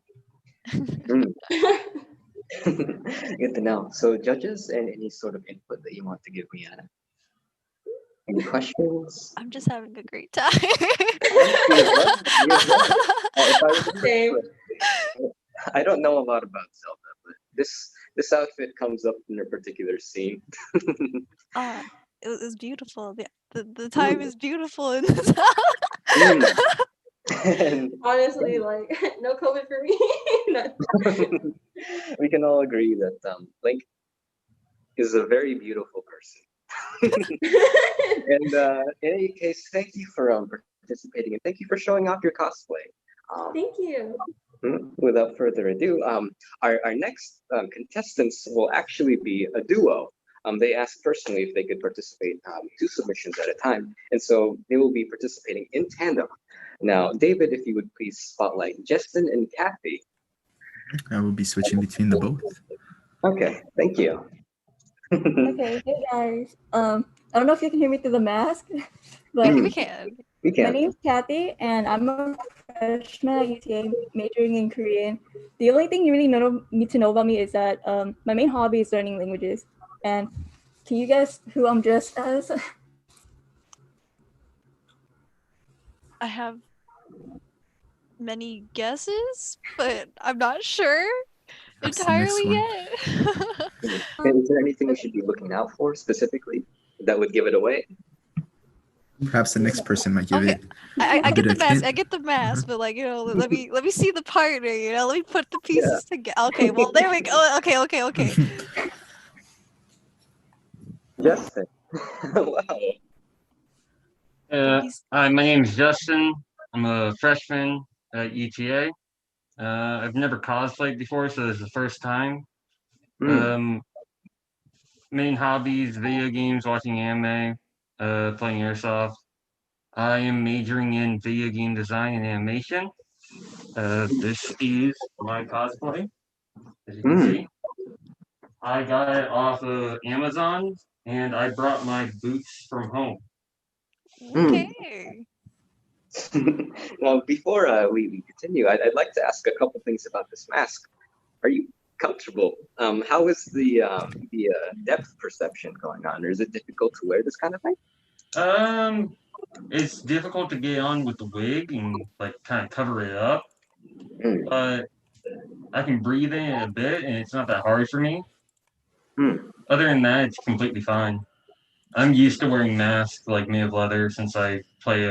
Good to know. So judges and any sort of input that you want to give me, Anna? Any questions? I'm just having a great time. Same. I don't know a lot about Zelda, but this outfit comes up in a particular scene. It was beautiful. The time is beautiful in this house. Honestly, like no COVID for me. We can all agree that Link is a very beautiful person. And in any case, thank you for participating and thank you for showing off your cosplay. Thank you. Without further ado, our next contestants will actually be a duo. They asked personally if they could participate 2 submissions at a time, and so they will be participating in tandem. Now, David, if you would please spotlight Justin and Kathy. I will be switching between the both. Okay, thank you. Okay, hey guys. I don't know if you can hear me through the mask, but We can. We can. My name's Kathy, and I'm a freshman at UTA majoring in Korean. The only thing you really need to know about me is that my main hobby is learning languages. And can you guess who I'm dressed as? I have many guesses, but I'm not sure That's the next entirely one. yet. And is there anything we should be looking out for specifically that would give it away? Perhaps the next person might give Okay, it. I a get bit the of mask. hint. I get the mask, but like let me see the partner. Let me put the pieces together. Okay, well there we go. Okay. Justin. Wow. Hi, my name is Justin. I'm a freshman at UTA. I've never cosplayed before, so this is the first time. Main hobbies: video games, watching anime, playing airsoft. I am majoring in video game design and animation. This is my cosplay, as you can see. I got it off of Amazon, and I brought my boots from home. Okay. Now, before we continue, I'd like to ask a couple things about this mask. Are you comfortable? How is the depth perception going on, or is it difficult to wear this kind of thing? It's difficult to get on with the wig and like kind of cover it up, but I can breathe in it a bit, and it's not that hard for me. Other than that, it's completely fine. I'm used to wearing masks like made of leather since I play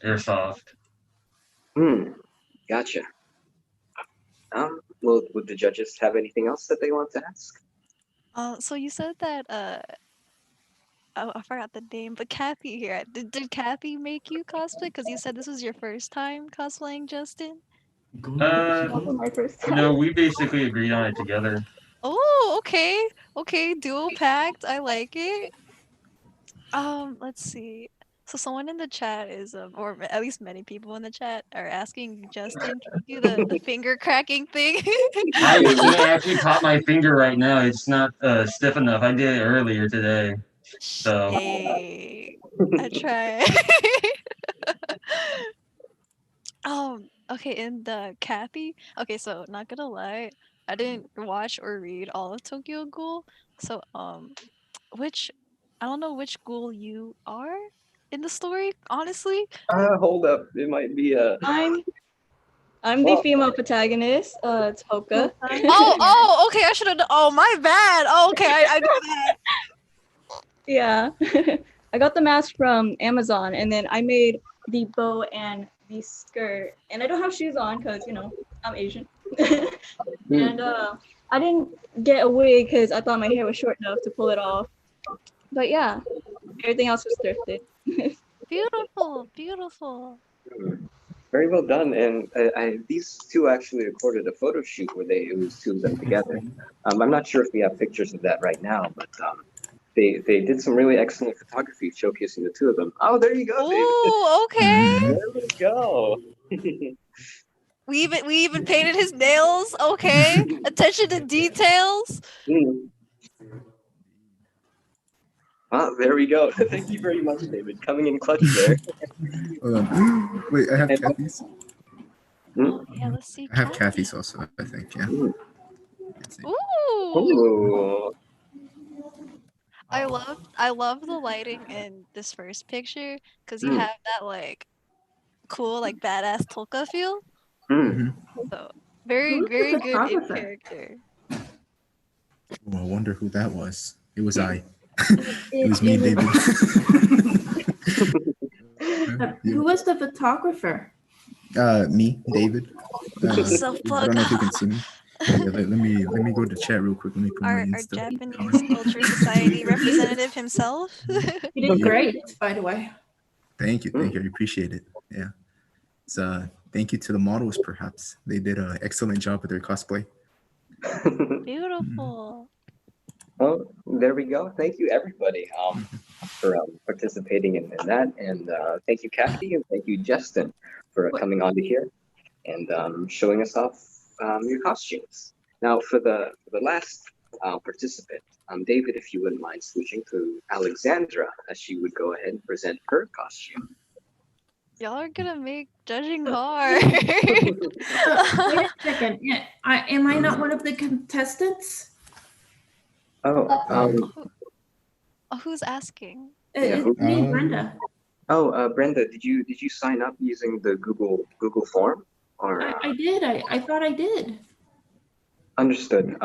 airsoft. Gotcha. Well, would the judges have anything else that they want to ask? So you said that oh, I forgot the name, but Kathy here. Did Kathy make you cosplay? Because you said this was your first time cosplaying, Justin. No, we basically agreed on it together. Oh, okay, dual packed. I like it. Let's see. So someone in the chat is or at least many people in the chat are asking Justin, can you do the finger cracking thing? I can't actually pop my finger right now. It's not stiff enough. I did it earlier today. So Hey, I try. Okay, and Kathy. Okay, so not gonna lie, I didn't watch or read all of Tokyo Ghoul. So which I don't know which ghoul you are in the story, honestly. Hold up. It might be I'm the female protagonist, Toka. Oh, okay. I should have. Oh, my bad. Oh, okay, I know that. Yeah. I got the mask from Amazon, and then I made the bow and the skirt. And I don't have shoes on because, I'm Asian. And I didn't get a wig because I thought my hair was short enough to pull it off. But yeah, everything else was thrifted. Beautiful. Very well done. And these two actually recorded a photo shoot where it was 2 of them together. I'm not sure if we have pictures of that right now, but they did some really excellent photography showcasing the 2 of them. Oh, there you go, David. Ooh, okay. There we go. We even painted his nails. Okay, attention to details. There we go. Thank you very much, David. Coming in clutch there. Hold on. Wait, I have Kathy's. Yeah, let's see. I have Kathy's also, I think, yeah. Ooh. I love the lighting in this first picture because you have that like cool like badass Tolka feel. So very Who's the good in photographer? character. Oh, I wonder who that was. It was I. It was me, David. Who was the photographer? Me, David. I don't know if you can see me. Yeah, let me go to chat real quick. Let me put my Our Insta. Japanese Culture Society representative himself. You did Yeah. great, by the way. Thank you, I appreciate it. Yeah, so thank you to the models. Perhaps they did an excellent job with their cosplay. Beautiful. Oh, there we go. Thank you, everybody, for participating in that, and thank you, Kathy, and thank you, Justin, for coming on to here and showing us off your costumes. Now, for the last participant, David, if you wouldn't mind switching to Alexandra, as she would go ahead and present her costume. Y'all are gonna make judging hard. Wait a second. Yeah, am I not one of the contestants? Oh, Who's asking? Yeah, Me, Brenda. Oh, Brenda, did you sign up using the Google form or? I did. I thought I did. Understood.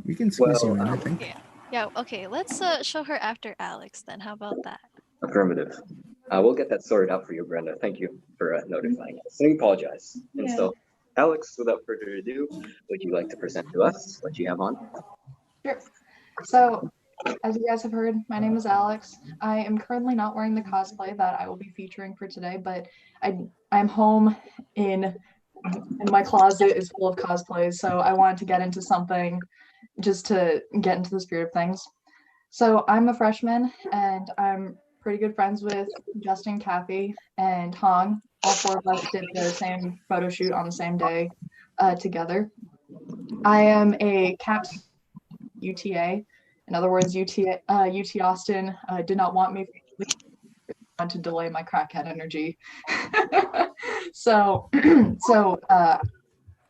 We can squeeze you in, I well, think. Yeah, okay, let's show her after Alex then. How about that? affirmative. We'll get that sorted out for you, Brenda. Thank you for notifying us. And we apologize. And Yeah. so, Alex, without further ado, would you like to present to us what you have on? Sure. So, as you guys have heard, my name is Alex. I am currently not wearing the cosplay that I will be featuring for today, but I'm home and my closet is full of cosplays, so I wanted to get into something just to get into the spirit of things. So I'm a freshman and I'm pretty good friends with Justin, Kathy, and Hong. All four of us did the same photo shoot on the same day together. I am a CAPS UTA. In other words, UT Austin did not want me to delay my crackhead energy. So,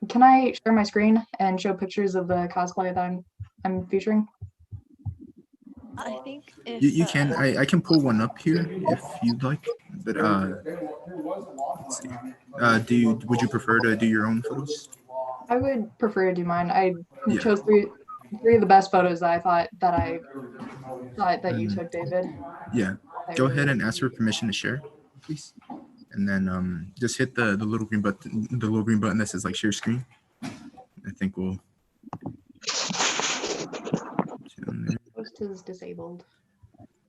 can I share my screen and show pictures of the cosplay that I'm featuring? I think if You can. I can pull one up here if you'd like. But let's see. Would you prefer to do your own photos? I would prefer to do mine. I Yeah. chose three of the best photos that I thought that you took, David. Yeah. Go ahead and ask for permission to share, please. And then just hit the little green button that says like share screen. I think we'll. Post is disabled.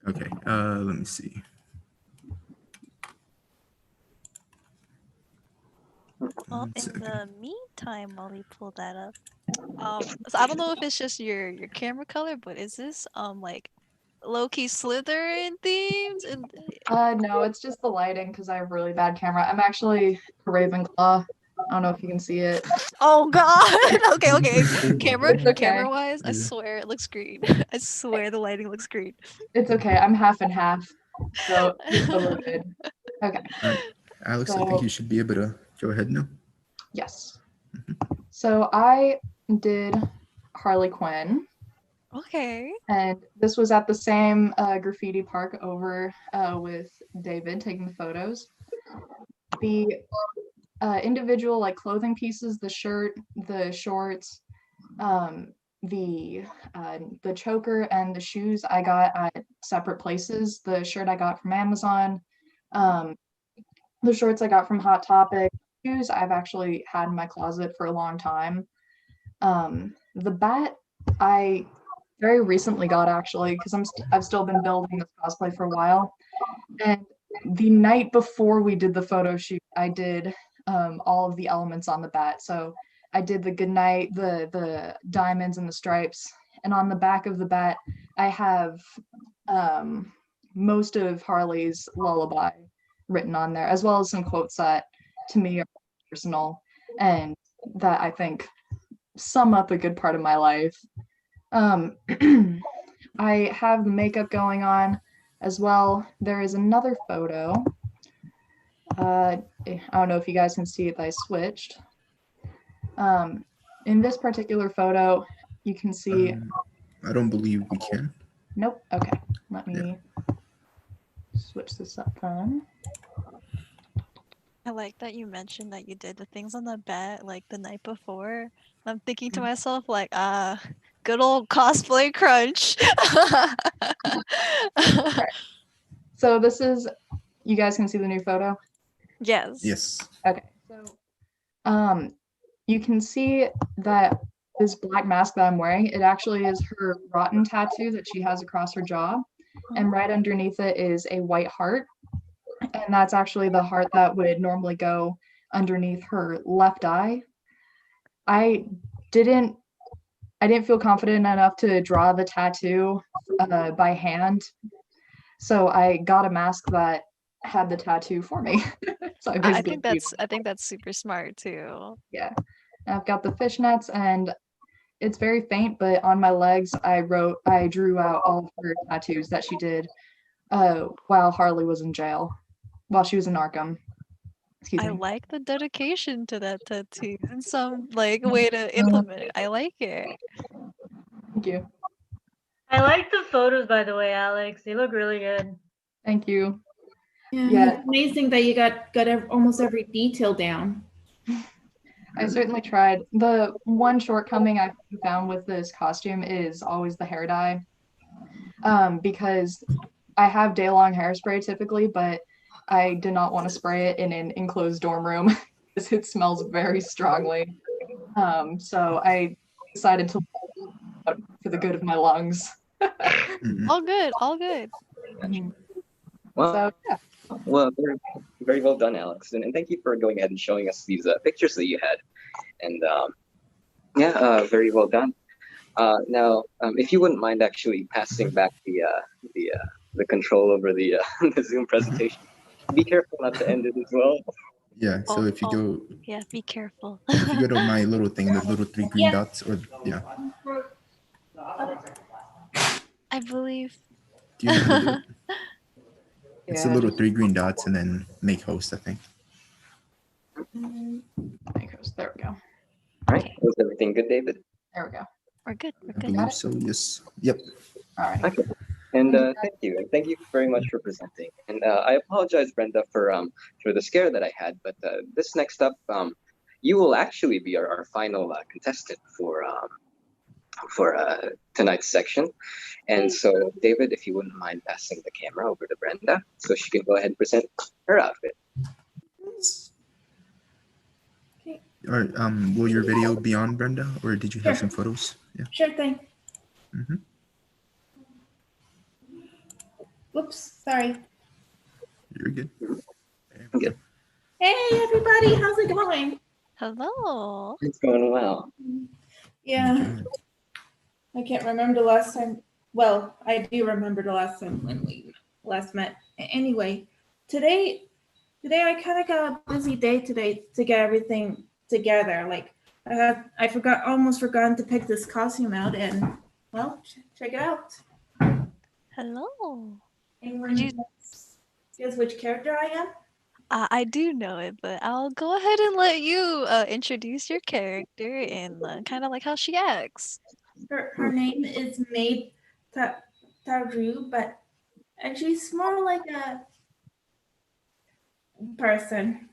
Okay. Let me see. Well, in the meantime, while we pull that up, so I don't know if it's just your camera color, but is this like low-key Slytherin themed? And No, it's just the lighting because I have really bad camera. I'm actually a Ravenclaw. I don't know if you can see it. oh god. Okay. It's okay. Camera-wise, I swear it looks green. I swear the lighting looks green. It's okay. I'm half and half, so we're good. Okay. All right. Alex, I think you should be able to go ahead now. Yes. So I did Harley Quinn. Okay. And this was at the same graffiti park over with David taking the photos. The individual like clothing pieces, the shirt, the shorts, the choker and the shoes I got at separate places. The shirt I got from Amazon. The shorts I got from Hot Topic. Shoes I've actually had in my closet for a long time. The bat I very recently got actually because I've still been building this cosplay for a while. And the night before we did the photo shoot, I did all of the elements on the bat. So I did the goodnight, the diamonds and the stripes, and on the back of the bat, I have most of Harley's lullaby written on there, as well as some quotes that to me are personal and that I think sum up a good part of my life. I have the makeup going on as well. There is another photo. I don't know if you guys can see it, but I switched. In this particular photo, you can see. I don't believe we can. Nope. Okay. Let me switch this up then. I like that you mentioned that you did the things on the bat like the night before. I'm thinking to myself like, good old cosplay crunch. So this is, you guys can see the new photo? Yes. Yes. Okay. So you can see that this black mask that I'm wearing, it actually is her rotten tattoo that she has across her jaw. And right underneath it is a white heart. And that's actually the heart that would normally go underneath her left eye. I didn't feel confident enough to draw the tattoo by hand. So I got a mask that had the tattoo for me. So I I basically think that's super smart too. yeah. I've got the fishnets and it's very faint, but on my legs I drew out all of her tattoos that she did while Harley was in jail, while she was in Arkham. Excuse I me. like the dedication to that tattoo and some like way to implement it. I like it. Thank you. I like the photos, by the way, Alex. They look really good. Thank you. Yeah, it's amazing that you got almost every detail down. I certainly tried. The one shortcoming I found with this costume is always the hair dye. Because I have day-long hairspray typically, but I did not want to spray it in an enclosed dorm room because it smells very strongly. So I decided to for the good of my lungs. All good, all good. Well, So, yeah. well, very well done, Alex, and thank you for going ahead and showing us these pictures that you had, and very well done. Now, if you wouldn't mind actually passing back the control over the the Zoom presentation, be careful not to end it as well. Yeah, so if you go Yeah, be careful. if you go to my little thing, the little 3 green dots, or yeah. I believe. Do you know how to do it? It's the Yeah, little 3 green dots and then make host, I think. Make host. There we go. All right, was everything good, David? There we go. We're good. We're I good. believe so, yes. Yep. All right. Okay. And thank you very much for presenting. And I apologize, Brenda, for the scare that I had. But this next up, you will actually be our final contestant for tonight's section. And so, David, if you wouldn't mind passing the camera over to Brenda, so she can go ahead and present her outfit. Or will your video be on, Brenda, or did you have Sure. some photos? Yeah. Sure thing. Mm-hmm. Whoops, sorry. You're good. Good. Hey everybody, how's it going? Hello. It's going well. Yeah. I can't remember the last time. Well, I do remember the last time when we last met. Anyway, today I kind of got a busy day today to get everything together. Like almost forgotten to pick this costume out, and well, check it out. Hello. Anyone guess which character I am? I do know it, but I'll go ahead and let you introduce your character and kind of like how she acts. Her name is Maid Taru, and she's more like a person.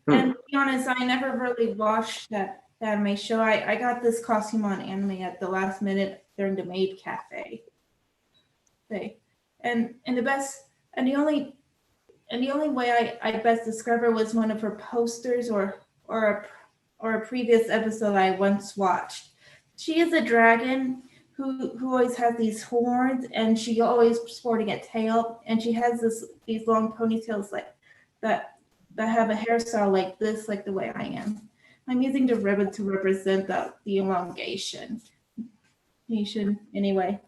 And to be honest, I never really watched that anime show. I got this costume on anime at the last minute during the Maid Cafe. And the only way I best describe her was one of her posters or a previous episode I once watched. She is a dragon who always has these horns, and she always sporting a tail, and she has these long ponytails like that have a hairstyle like this, like the way I am. I'm using the ribbon to represent the elongation. Anyway.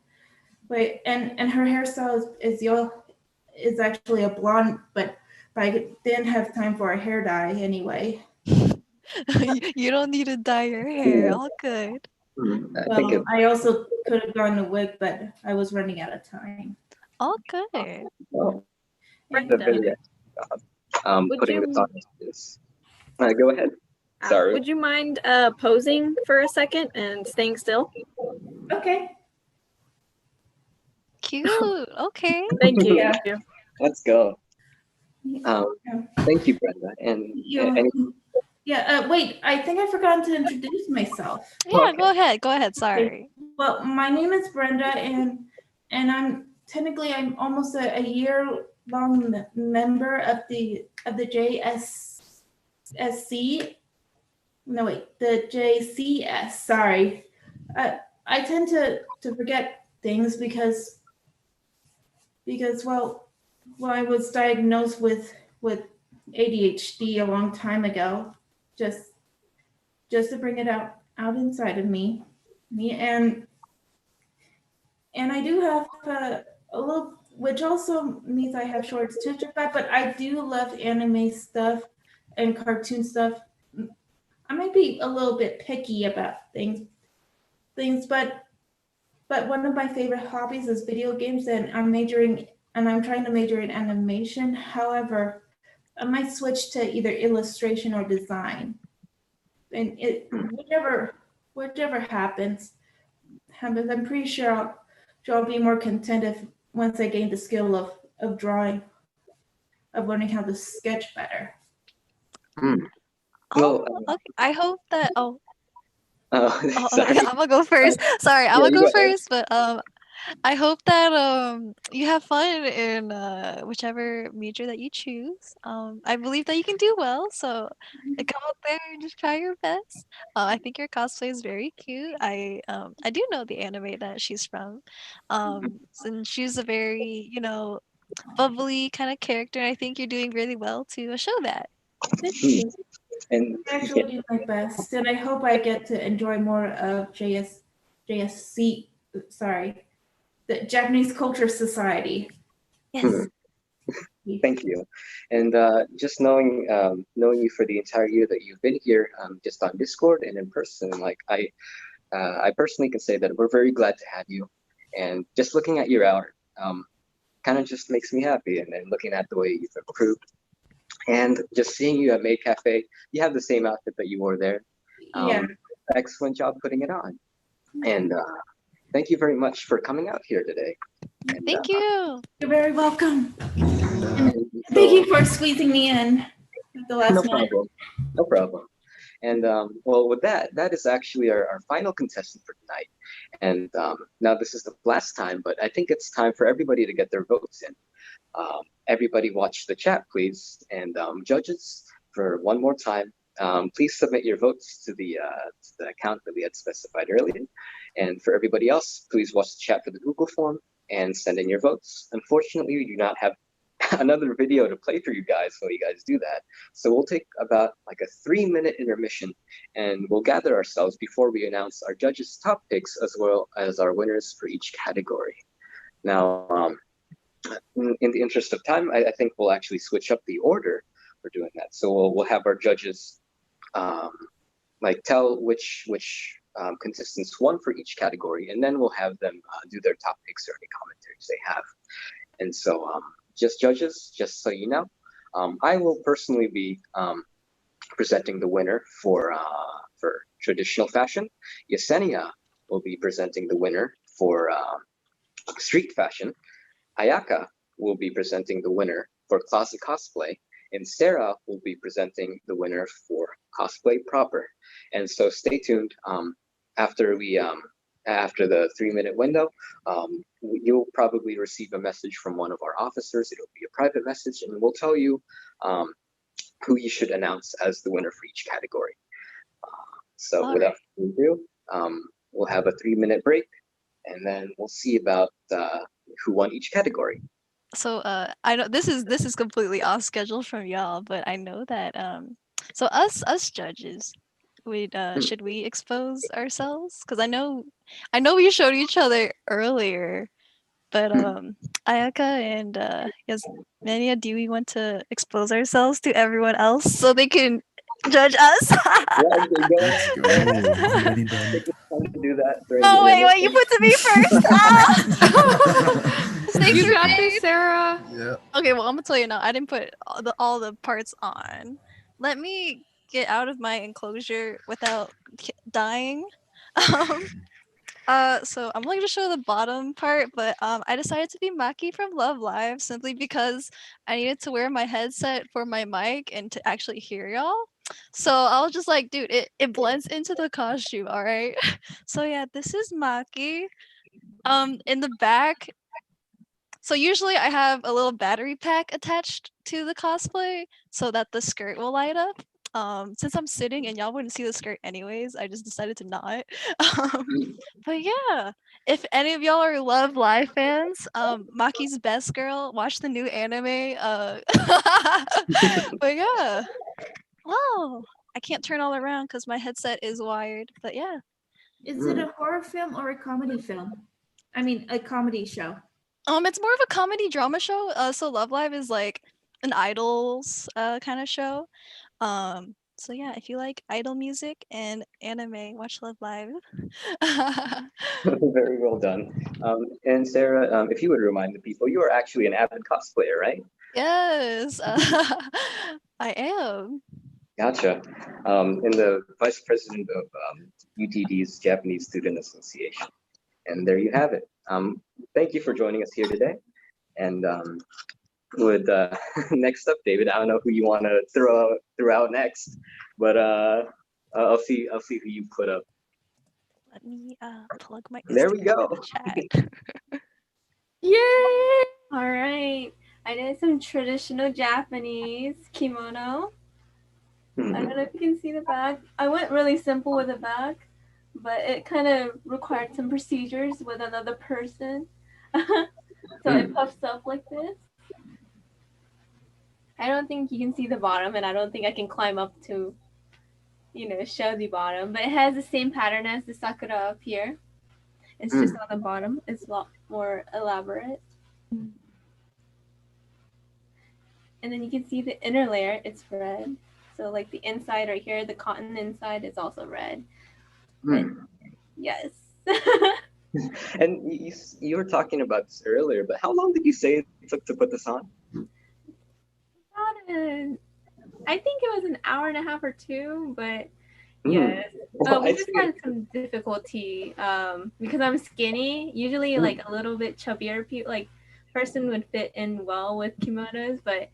Wait, and her hairstyle is actually a blonde, but I didn't have time for a hair dye anyway. You don't need to dye your hair. All good. Well, I also could have gotten a wig, but I was running out of time. All good. Oh, Brenda. putting you- this on this. Go ahead. Sorry. Would you mind posing for a second and staying still? Okay. Cute. Okay. Thank you. Yeah. Thank you. Let's go. Thank you, Brenda. And wait, I think I forgot to introduce myself. Yeah, go ahead. Go ahead. Sorry. Well, my name is Brenda, and I'm almost a year-long member of the JSSC, No, wait, the JCS. Sorry, I tend to forget things because I was diagnosed with ADHD a long time ago. Just to bring it out inside of me, and I do have a little, which also means I have short attention span, but I do love anime stuff and cartoon stuff. I might be a little bit picky about things, but one of my favorite hobbies is video games, and I'm trying to major in animation. However, I might switch to either illustration or design, and whichever happens. I'm pretty sure I'll be more content if once I gain the skill of drawing, of learning how to sketch better. Well, Okay. I hope that. oh, Okay, I'm gonna go first. Sorry, I'm Yeah, gonna you go go ahead. first, but I hope that you have fun in whichever major that you choose. I believe that you can do well, so come out there and just try your best. I think your cosplay is very cute. I do know the anime that she's from, and she's a very bubbly kind of character. And I think you're doing really well to show that. Thank you. And I actually do my best, and I hope I get to enjoy more of JSC. Sorry, the Japanese Culture Society. Hmm. Thank you. And just knowing you for the entire year that you've been here, just on Discord and in person, like I personally can say that we're very glad to have you. And just looking at your art, kind of just makes me happy. And then looking at the way you've improved, and just seeing you at Maid Cafe, you have the same outfit that you wore there. Yeah. Excellent job putting it on. And thank you very much for coming out here today. And, Thank you. You're very welcome. so- Thank you for squeezing me in at the last No minute. problem. No problem. And well, with that is actually our final contestant for tonight. And now this is the last time, but I think it's time for everybody to get their votes in. Everybody watch the chat, please. And judges, for one more time, please submit your votes to the account that we had specified earlier. And for everybody else, please watch the chat for the Google form and send in your votes. Unfortunately, we do not have another video to play for you guys while you guys do that. So we'll take about like a 3-minute intermission, and we'll gather ourselves before we announce our judges' top picks as well as our winners for each category. Now, in the interest of time, I think we'll actually switch up the order for doing that. So we'll have our judges like tell which contestants won for each category, and then we'll have them do their top picks or any commentaries they have. And so just judges, just so you know, I will personally be presenting the winner for traditional fashion. Yesenia will be presenting the winner for street fashion. Ayaka will be presenting the winner for classic cosplay, and Sarah will be presenting the winner for cosplay proper. And so stay tuned. After the 3-minute window, you'll probably receive a message from one of our officers. It'll be a private message, and we'll tell you who you should announce as the winner for each category. So All without further ado, we'll have a 3-minute break, and then we'll see about who won each category. So I know this is completely off schedule from y'all, but I know that so us judges, should we expose ourselves? Because I know we showed each other earlier, but Ayaka and Yasmania, do we want to expose ourselves to everyone else so they can judge us? Let's go. Already done. Do that. Oh wait, you put to me first. Mistakes You were got made. this, Sarah. Yeah. Okay, well I'm gonna tell you now. I didn't put all the parts on. Let me get out of my enclosure without dying. So I'm going to show the bottom part, but I decided to be Maki from Love Live simply because I needed to wear my headset for my mic and to actually hear y'all. So I was just like, dude, it blends into the costume, all right? So yeah, this is Maki. In the back, so usually I have a little battery pack attached to the cosplay so that the skirt will light up. Since I'm sitting and y'all wouldn't see the skirt anyways, I just decided to not. But yeah, if any of y'all are Love Live fans, Maki's best girl, watch the new anime. But yeah, wow, I can't turn all around because my headset is wired. But yeah, Is it a horror film or a comedy film? I mean, a comedy show. it's more of a comedy drama show. So Love Live is like an idols kind of show. So yeah, if you like idol music and anime, watch Love Live. Very well done. And Sarah, if you would remind the people, you are actually an avid cosplayer, right? Yes, I am. Gotcha. And the vice president of UTD's Japanese Student Association. And there you have it. Thank you for joining us here today. And would next up, David, I don't know who you want to throw out next, but I'll see who you put up. Let me plug my There we Instagram go. in the chat. Yay! All right. I did some traditional Japanese kimono. I don't know if you can see the back. I went really simple with the back, but it kind of required some procedures with another person. So it puffs up like this. I don't think you can see the bottom, and I don't think I can climb up to, show the bottom. But it has the same pattern as the sakura up here. It's just on the bottom. It's a lot more elaborate. And then you can see the inner layer, it's red. So like the inside right here, the cotton inside is also red. But, yes. And you were talking about this earlier, but how long did you say it took to put this on? I think it was an hour and a half or two, but yes. Well, We just had some difficulty because I'm skinny. Usually like a little bit chubbier person would fit in well with kimonos, but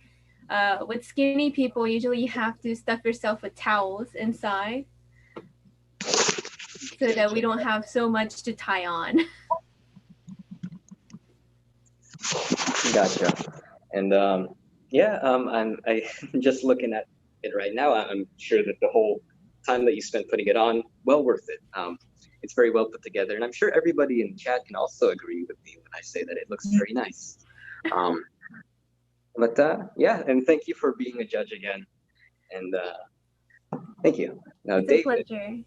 with skinny people, usually you have to stuff yourself with towels inside so that we don't have so much to tie on. Gotcha. And I'm just looking at it right now. I'm sure that the whole time that you spent putting it on, well worth it. It's very well put together, and I'm sure everybody in chat can also agree with me when I say that it looks very nice. Yeah, and thank you for being a judge again. And thank you. Now, It's David, a pleasure.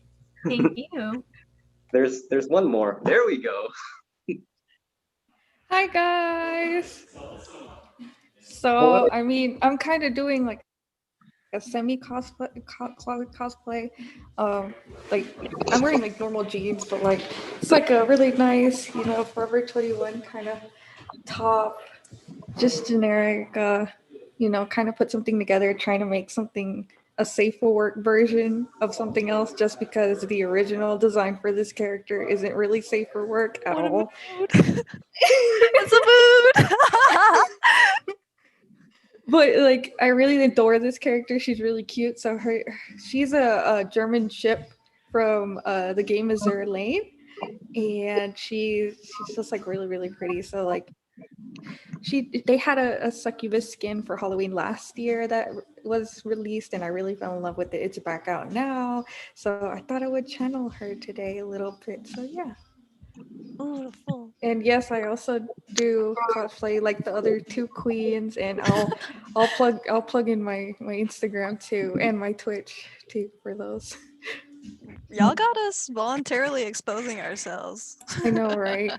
Thank you. there's one more. There we go. Hi guys. So I mean, I'm kind of doing like a semi cosplay. Like I'm wearing like normal jeans, but like it's like a really nice, Forever 21 kind of top, just generic. Kind of put something together, trying to make something a safe for work version of something else, just because the original design for this character isn't really safe for work at all. It's a mood. But like, I really adore this character. She's really cute. So she's a German ship from the game Azure Lane, and she's just like really really pretty. So like, they had a succubus skin for Halloween last year that was released, and I really fell in love with it. It's back out now, so I thought I would channel her today a little bit. So yeah. Beautiful. And yes, I also do cosplay like the other two queens, and I'll plug in my Instagram too and my Twitch too for those. Y'all got us voluntarily exposing ourselves. I know, right?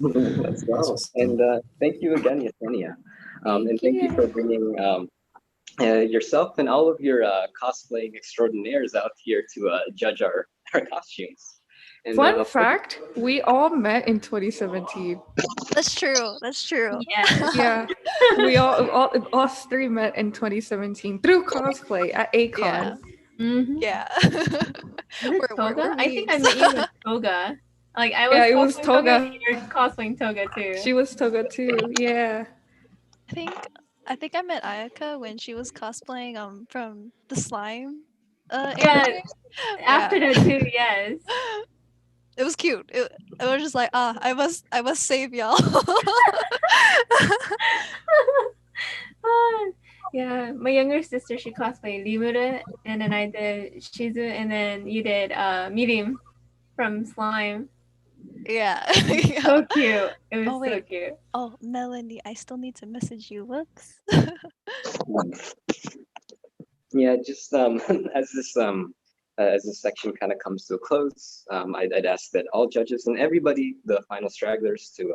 Let's go. And thank you again, Yesenia. And thank you for bringing yourself and all of your cosplaying extraordinaires out here to judge our costumes. And, Fun fact, we all met in 2017. That's true. That's true. Yeah. We all us three met in 2017 through cosplay at Acon. Yeah. Toga? I think I met you with Toga. Like I was. Yeah, it was Toga. You're cosplaying Toga too. She was Toga too. Yeah. I think I met Ayaka when she was cosplaying from the slime. Yeah. Anime. After that too. Yes. It was cute. It was just like, I must save y'all. Yeah, my younger sister, she cosplayed Rimuru, and then I did Shizu, and then you did Medium from Slime. Yeah. So cute. It was Oh so wait. cute. Oh, Melanie, I still need to message you. Whoops. Yeah, just as this section kind of comes to a close, I'd ask that all judges and everybody, the final stragglers, to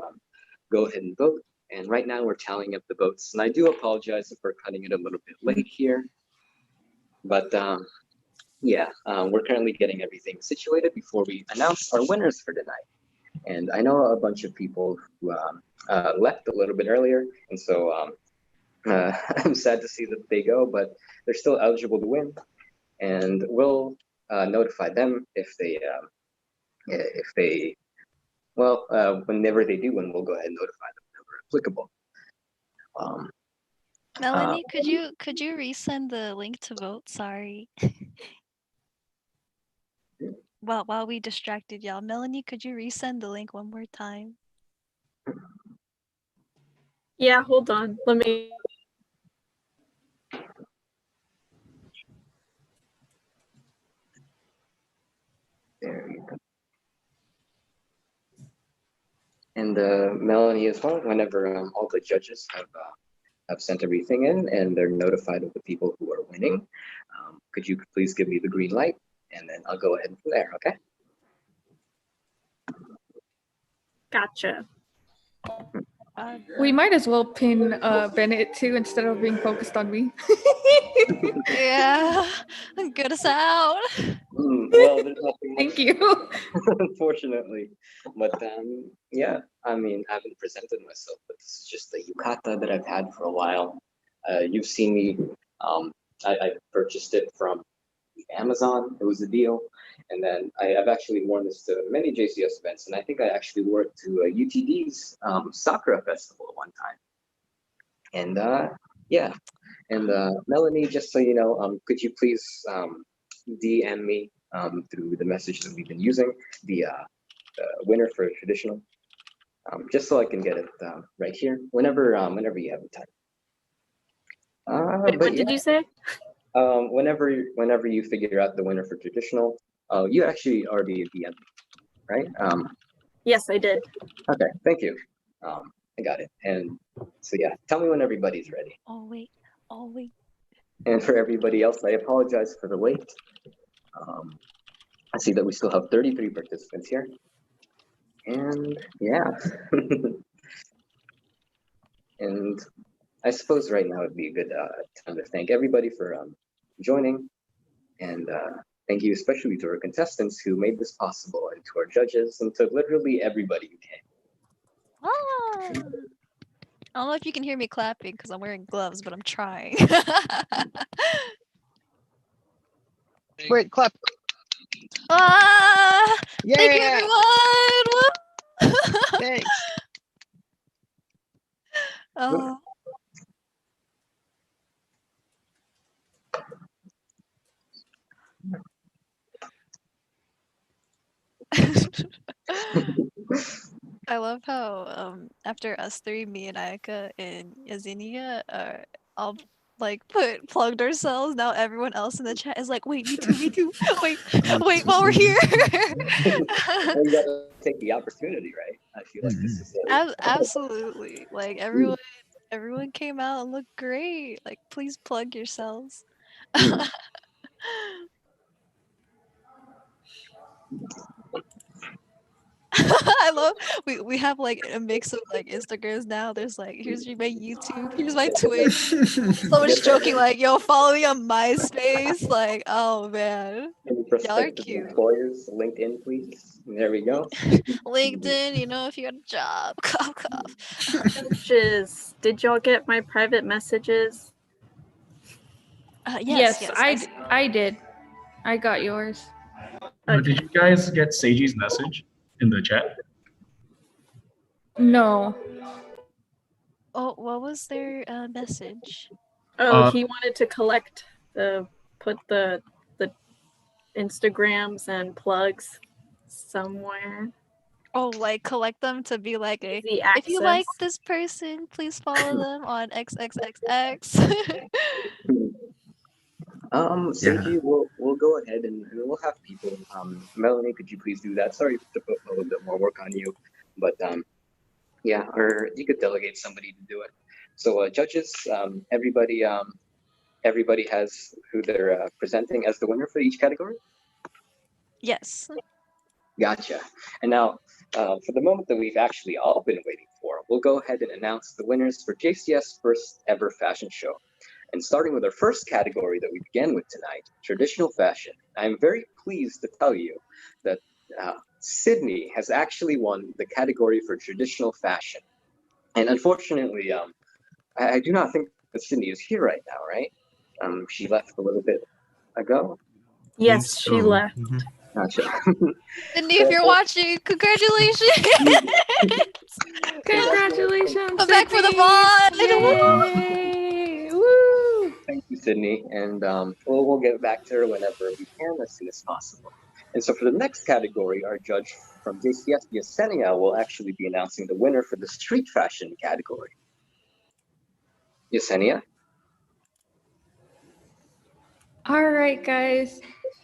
go ahead and vote. And right now we're tallying up the votes, and I do apologize if we're cutting it a little bit late here, but yeah, we're currently getting everything situated before we announce our winners for tonight. And I know a bunch of people who left a little bit earlier, and so I'm sad to see that they go, but they're still eligible to win, and we'll notify them if they well, whenever they do win, we'll go ahead and notify them whenever applicable. Melanie, could you resend the link to vote? Sorry. While we distracted y'all, Melanie, could you resend the link one more time? Yeah, hold on. Let me. There you go. And Melanie as well, whenever all the judges have sent everything in and they're notified of the people who are winning, could you please give me the green light, and then I'll go ahead from there, okay? Gotcha. We might as well pin Bennett too instead of being focused on me. Yeah, good us out. Well, there's nothing. Thank you. Unfortunately, but yeah, I mean, I haven't presented myself, but this is just the yukata that I've had for a while. You've seen me. I purchased it from Amazon. It was a deal, and then I've actually worn this to many JCS events, and I think I actually wore it to UTD's Sakura Festival at one time. And yeah, and Melanie, just so you know, could you please DM me through the message that we've been using, the winner for traditional, just so I can get it right here whenever you have the time. Wait, what did you say? Whenever you figure out the winner for traditional, you actually already DM'd me, right? Yes, I did. Okay, thank you. I got it. And so yeah, tell me when everybody's ready. Oh wait. Oh wait. And for everybody else, I apologize for the wait. I see that we still have 33 participants here. And yeah. And I suppose right now would be a good time to thank everybody for joining. And thank you especially to our contestants who made this possible, and to our judges, and to literally everybody who came. Ah. I don't know if you can hear me clapping because I'm wearing gloves, but I'm trying. Wait, clap. Ah! Yeah. Thank you, everyone. Thanks. Oh. I love how after us three, me and Ayaka and Yazinia are all like plugged ourselves. Now everyone else in the chat is like, wait, me too, me too. Wait, wait, while we're here. Well, you gotta take the opportunity, right? I feel like this is Absolutely. Like everyone came out and looked great. Like please plug yourselves. I love we have like a mix of like Instagrams now. There's like here's my YouTube, here's my Twitch. Someone's joking like, yo, follow me on MySpace. Like, oh man. Any Y'all are prospective cute. employers, LinkedIn, please. There we go. LinkedIn, you know, if you got a job. Cough cough. Messages. Did y'all get my private messages? Yes, I did. I got yours. Did you guys get Seiji's message in the chat? No. Oh, what was their message? Oh, he wanted to put the Instagrams and plugs somewhere. Oh, like collect them to be like a. The If you like access. this person, please follow them on XXXX. Thank Yeah. you. We'll go ahead and we'll have people. Melanie, could you please do that? Sorry to put a little bit more work on you, but yeah, or you could delegate somebody to do it. So judges, everybody has who they're presenting as the winner for each category. Yes. Gotcha. And now, for the moment that we've actually all been waiting for, we'll go ahead and announce the winners for JCS first ever fashion show. And starting with our first category that we began with tonight, traditional fashion, I'm very pleased to tell you that Sydney has actually won the category for traditional fashion. And unfortunately, I do not think that Sydney is here right now, right? She left a little bit ago. Yes, she left. Gotcha. Cindy, if you're watching, congratulations! Congratulations! I'm back for the Yay! Woo! Thank you, Sydney. And we'll get back to her whenever we can, as soon as possible. And so for the next category, our judge from JCS, Yesenia, will actually be announcing the winner for the street fashion category. Yesenia? All right, guys.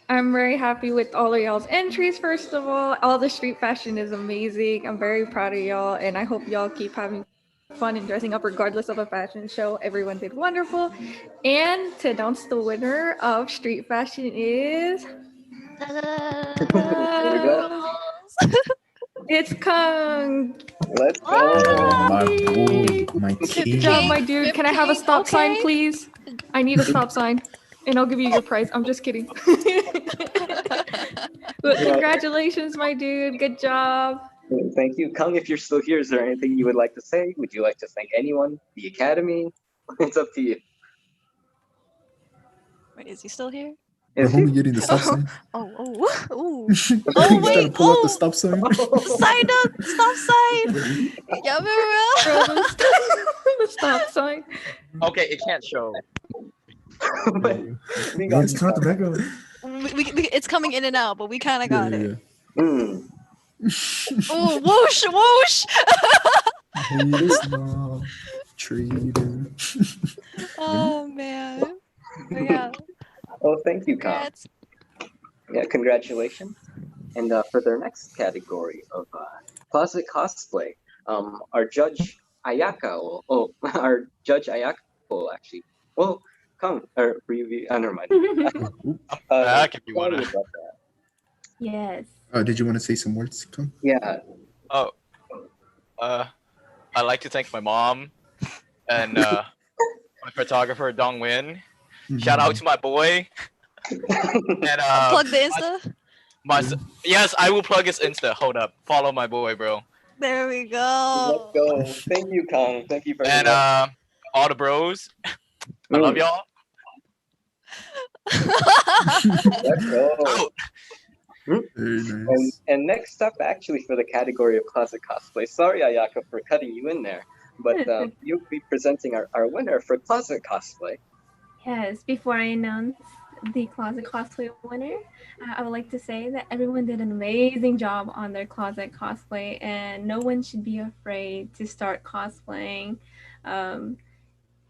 I'm very happy with all of y'all's entries. First of all the street fashion is amazing. I'm very proud of y'all, and I hope y'all keep having fun and dressing up regardless of a fashion show. Everyone did wonderful. And to announce the winner of street fashion is it's Kung. Let's go. My boy, my Good king. job, my dude. Can I have a stop sign, please? I need a stop sign, and I'll give you your prize. I'm just kidding. But congratulations, my dude. Good job. Thank you. Kung, if you're still here, is there anything you would like to say? Would you like to thank anyone? The Academy? It's up to you. Wait, is he still here? The homie getting the stop sign. Oh, Oh, He's trying to pull up the stop sign. Sign up, stop sign. Yeah, The stop sign. Okay, it can't show. Yeah, it's not the background. It's coming in and out, but we kind of got it. Mm. Oh, whoosh, whoosh. Haters love, trader. Oh man. But yeah. Oh, thank you, Kung. Congrats. Yeah, congratulations. And for their next category of closet cosplay, our judge Ayaka our judge Ayaka will actually, well, come or review. Never mind. Back if you wanna. Sorry about that. Yes. Did you want to say some words? Come. Yeah. Oh, I'd like to thank my mom and my photographer Dong Win. Shout out to my boy. And Plug the Insta. Yes, I will plug his Insta. Hold up, follow my boy, bro. There we go. Let's go. Thank you, Kung. Thank you very And much. all the bros. I love y'all. Let's go. Very nice. And next up, actually, for the category of closet cosplay, sorry, Ayaka, for cutting you in there, but you'll be presenting our winner for closet cosplay. Yes, before I announce the closet cosplay winner, I would like to say that everyone did an amazing job on their closet cosplay, and no one should be afraid to start cosplaying.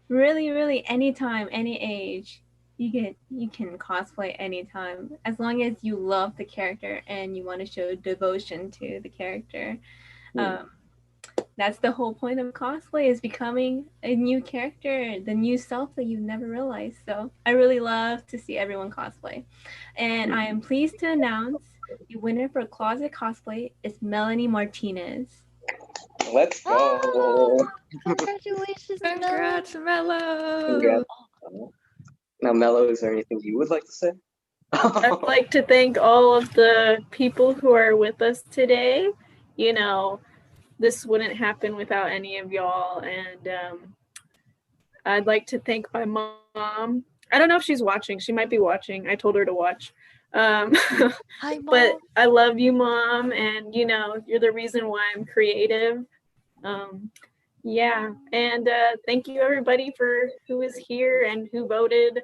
Really, anytime, any age, you can cosplay anytime, as long as you love the character and you want to show devotion to the character. That's the whole point of cosplay, is becoming a new character, the new self that you've never realized. So I really love to see everyone cosplay. And I am pleased to announce the winner for closet cosplay is Melanie Martinez. Let's go. Congratulations, Congrats, Mello. Congrats. Now, Mello, is there anything you would like to say? I'd like to thank all of the people who are with us today. You know, this wouldn't happen without any of y'all. And I'd like to thank my mom. I don't know if she's watching. She might be watching. I told her to watch. Hi, Mom. But I love you, Mom. And, you know, you're the reason why I'm creative. Yeah. And thank you, everybody, for who is here and who voted.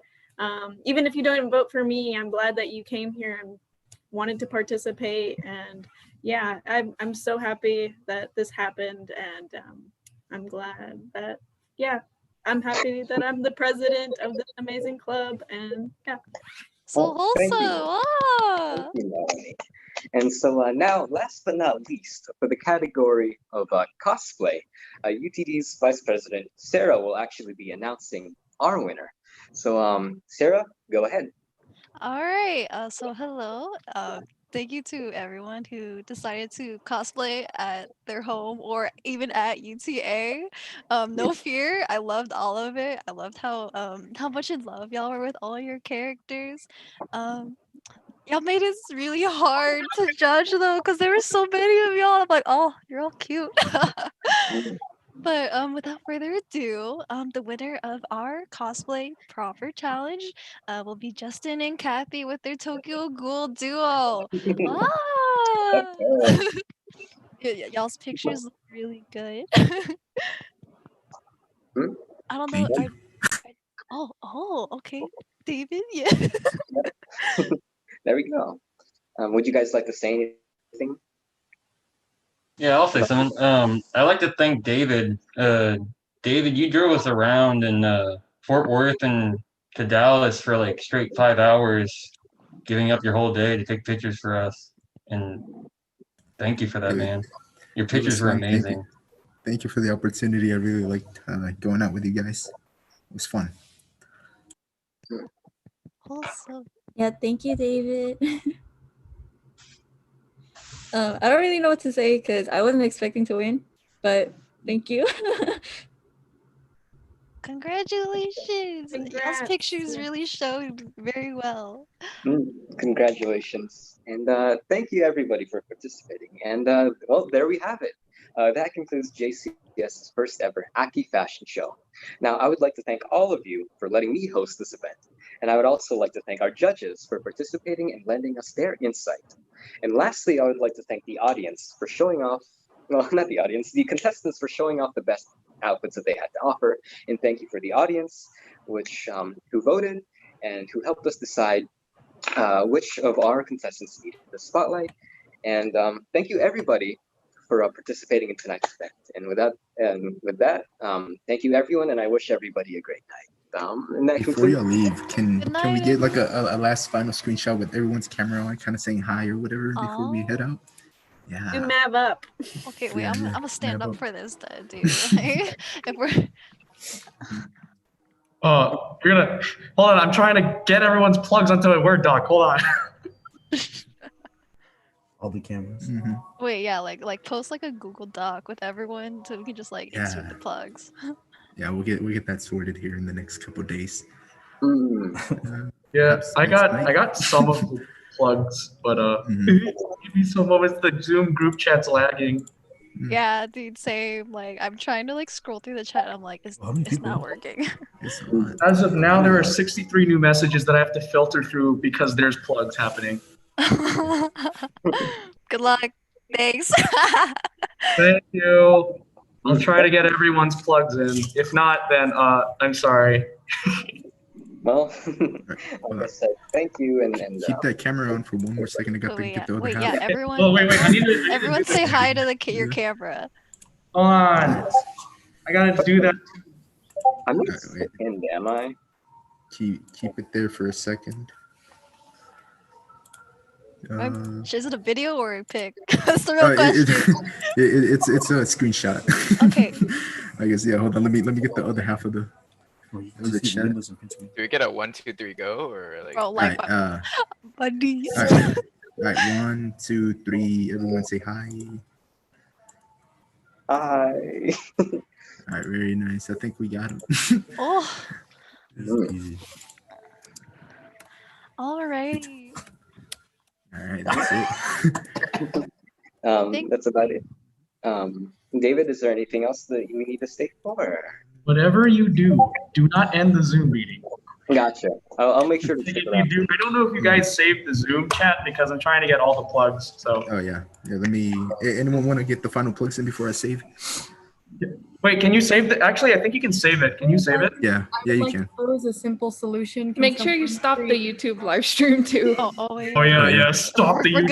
Even if you don't vote for me, I'm glad that you came here and wanted to participate. And yeah, I'm so happy that this happened, and I'm glad that I'm happy that I'm the president of this amazing club, and yeah. So Thank you. wholesome. Ah. Thank you, Melanie. And so now, last but not least, for the category of cosplay, UTD's Vice President Sarah will actually be announcing our winner. So, Sarah, go ahead. All right. So hello. Thank you to everyone who decided to cosplay at their home or even at UTA. No fear. I loved all of it. I loved how much in love y'all were with all your characters. Y'all made it really hard to judge though, because there were so many of y'all. I'm like, oh, you're all cute. But without further ado, the winner of our cosplay proper challenge will be Justin and Kathy with their Tokyo Ghoul duo. Ah! Y'all's pictures look really good. I don't know. Oh, okay, David. Yeah. There we go. Would you guys like to say anything? Yeah, I'll say something. I'd like to thank David. David, you drove us around in Fort Worth and to Dallas for like straight 5 hours, giving up your whole day to take pictures for us. And thank you for that, man. Your It was pictures were fun. Thank you. amazing. Thank you for the opportunity. I really liked going out with you guys. It was fun. Awesome. Yeah, thank you, David. I don't really know what to say because I wasn't expecting to win, but thank you. Congratulations. Y'all's Congrats. pictures really showed very well. Congratulations. And thank you, everybody, for participating. And well, there we have it. That concludes JCS's first ever Aki Fashion Show. Now, I would like to thank all of you for letting me host this event. And I would also like to thank our judges for participating and lending us their insight. And lastly, I would like to thank the audience for showing off, well, not the audience, the contestants for showing off the best outfits that they had to offer. And thank you for the audience, which who voted and who helped us decide which of our contestants needed the spotlight. And thank you, everybody, for participating in tonight's event. And with that, thank you, everyone, and I wish everybody a great night. And that Before y'all concludes. leave, can we get like a last final screenshot with everyone's camera on, kind of saying hi or whatever before we head out? Yeah. You map up. Okay, wait, Yeah, I'm yeah, gonna stand map up up. for this then, dude. Like, if we're You're gonna hold on. I'm trying to get everyone's plugs onto a Word doc. Hold on. All the cameras. wait, yeah, like post like a Google Doc with everyone so we can just like insert the plugs. Yeah, we'll get that sorted here in the next couple days. Yeah, Perhaps I next got night. I got some of the plugs, but maybe some moments the Zoom group chat's lagging. Yeah, dude, same. Like I'm trying to like scroll through the chat. I'm like, it's not working. As of now, there are 63 new messages that I have to filter through because there's plugs happening. Good luck. Thanks. Thank you. I'll try to get everyone's plugs in. If not, then I'm sorry. Well, like I said, thank you, and Keep that camera on for one more second. I got to wait, get the other wait, half. yeah, everyone. Oh, wait, I need to everyone say hi to your camera. Hold on. I gotta do that. I'm not second, am I? Keep it there for a second. Is it a video or a pic? That's the real question. It's a screenshot. Okay. I guess, yeah. Hold on. Let me get the other half of the chat. Do we get a 1, 2, 3 go or like? Oh, like buddies. All right, 1, 2, 3. Everyone say hi. Hi. All right, very nice. I think we got him. Oh. Easy. All right. All right, that's it. That's about it. David, is there anything else that you need to state for? Whatever you do not end the Zoom meeting. Gotcha. I'll make sure to stick around. I don't know if you guys saved the Zoom chat because I'm trying to get all the plugs. So. Oh yeah. Let me. Anyone want to get the final plugs in before I save? Wait, can you save the? Actually, I think you can save it. Can you save it? Yeah, you can. Propose a simple solution. Make sure you stop the YouTube live stream too. Oh, wait. Oh yeah, stop the YouTube.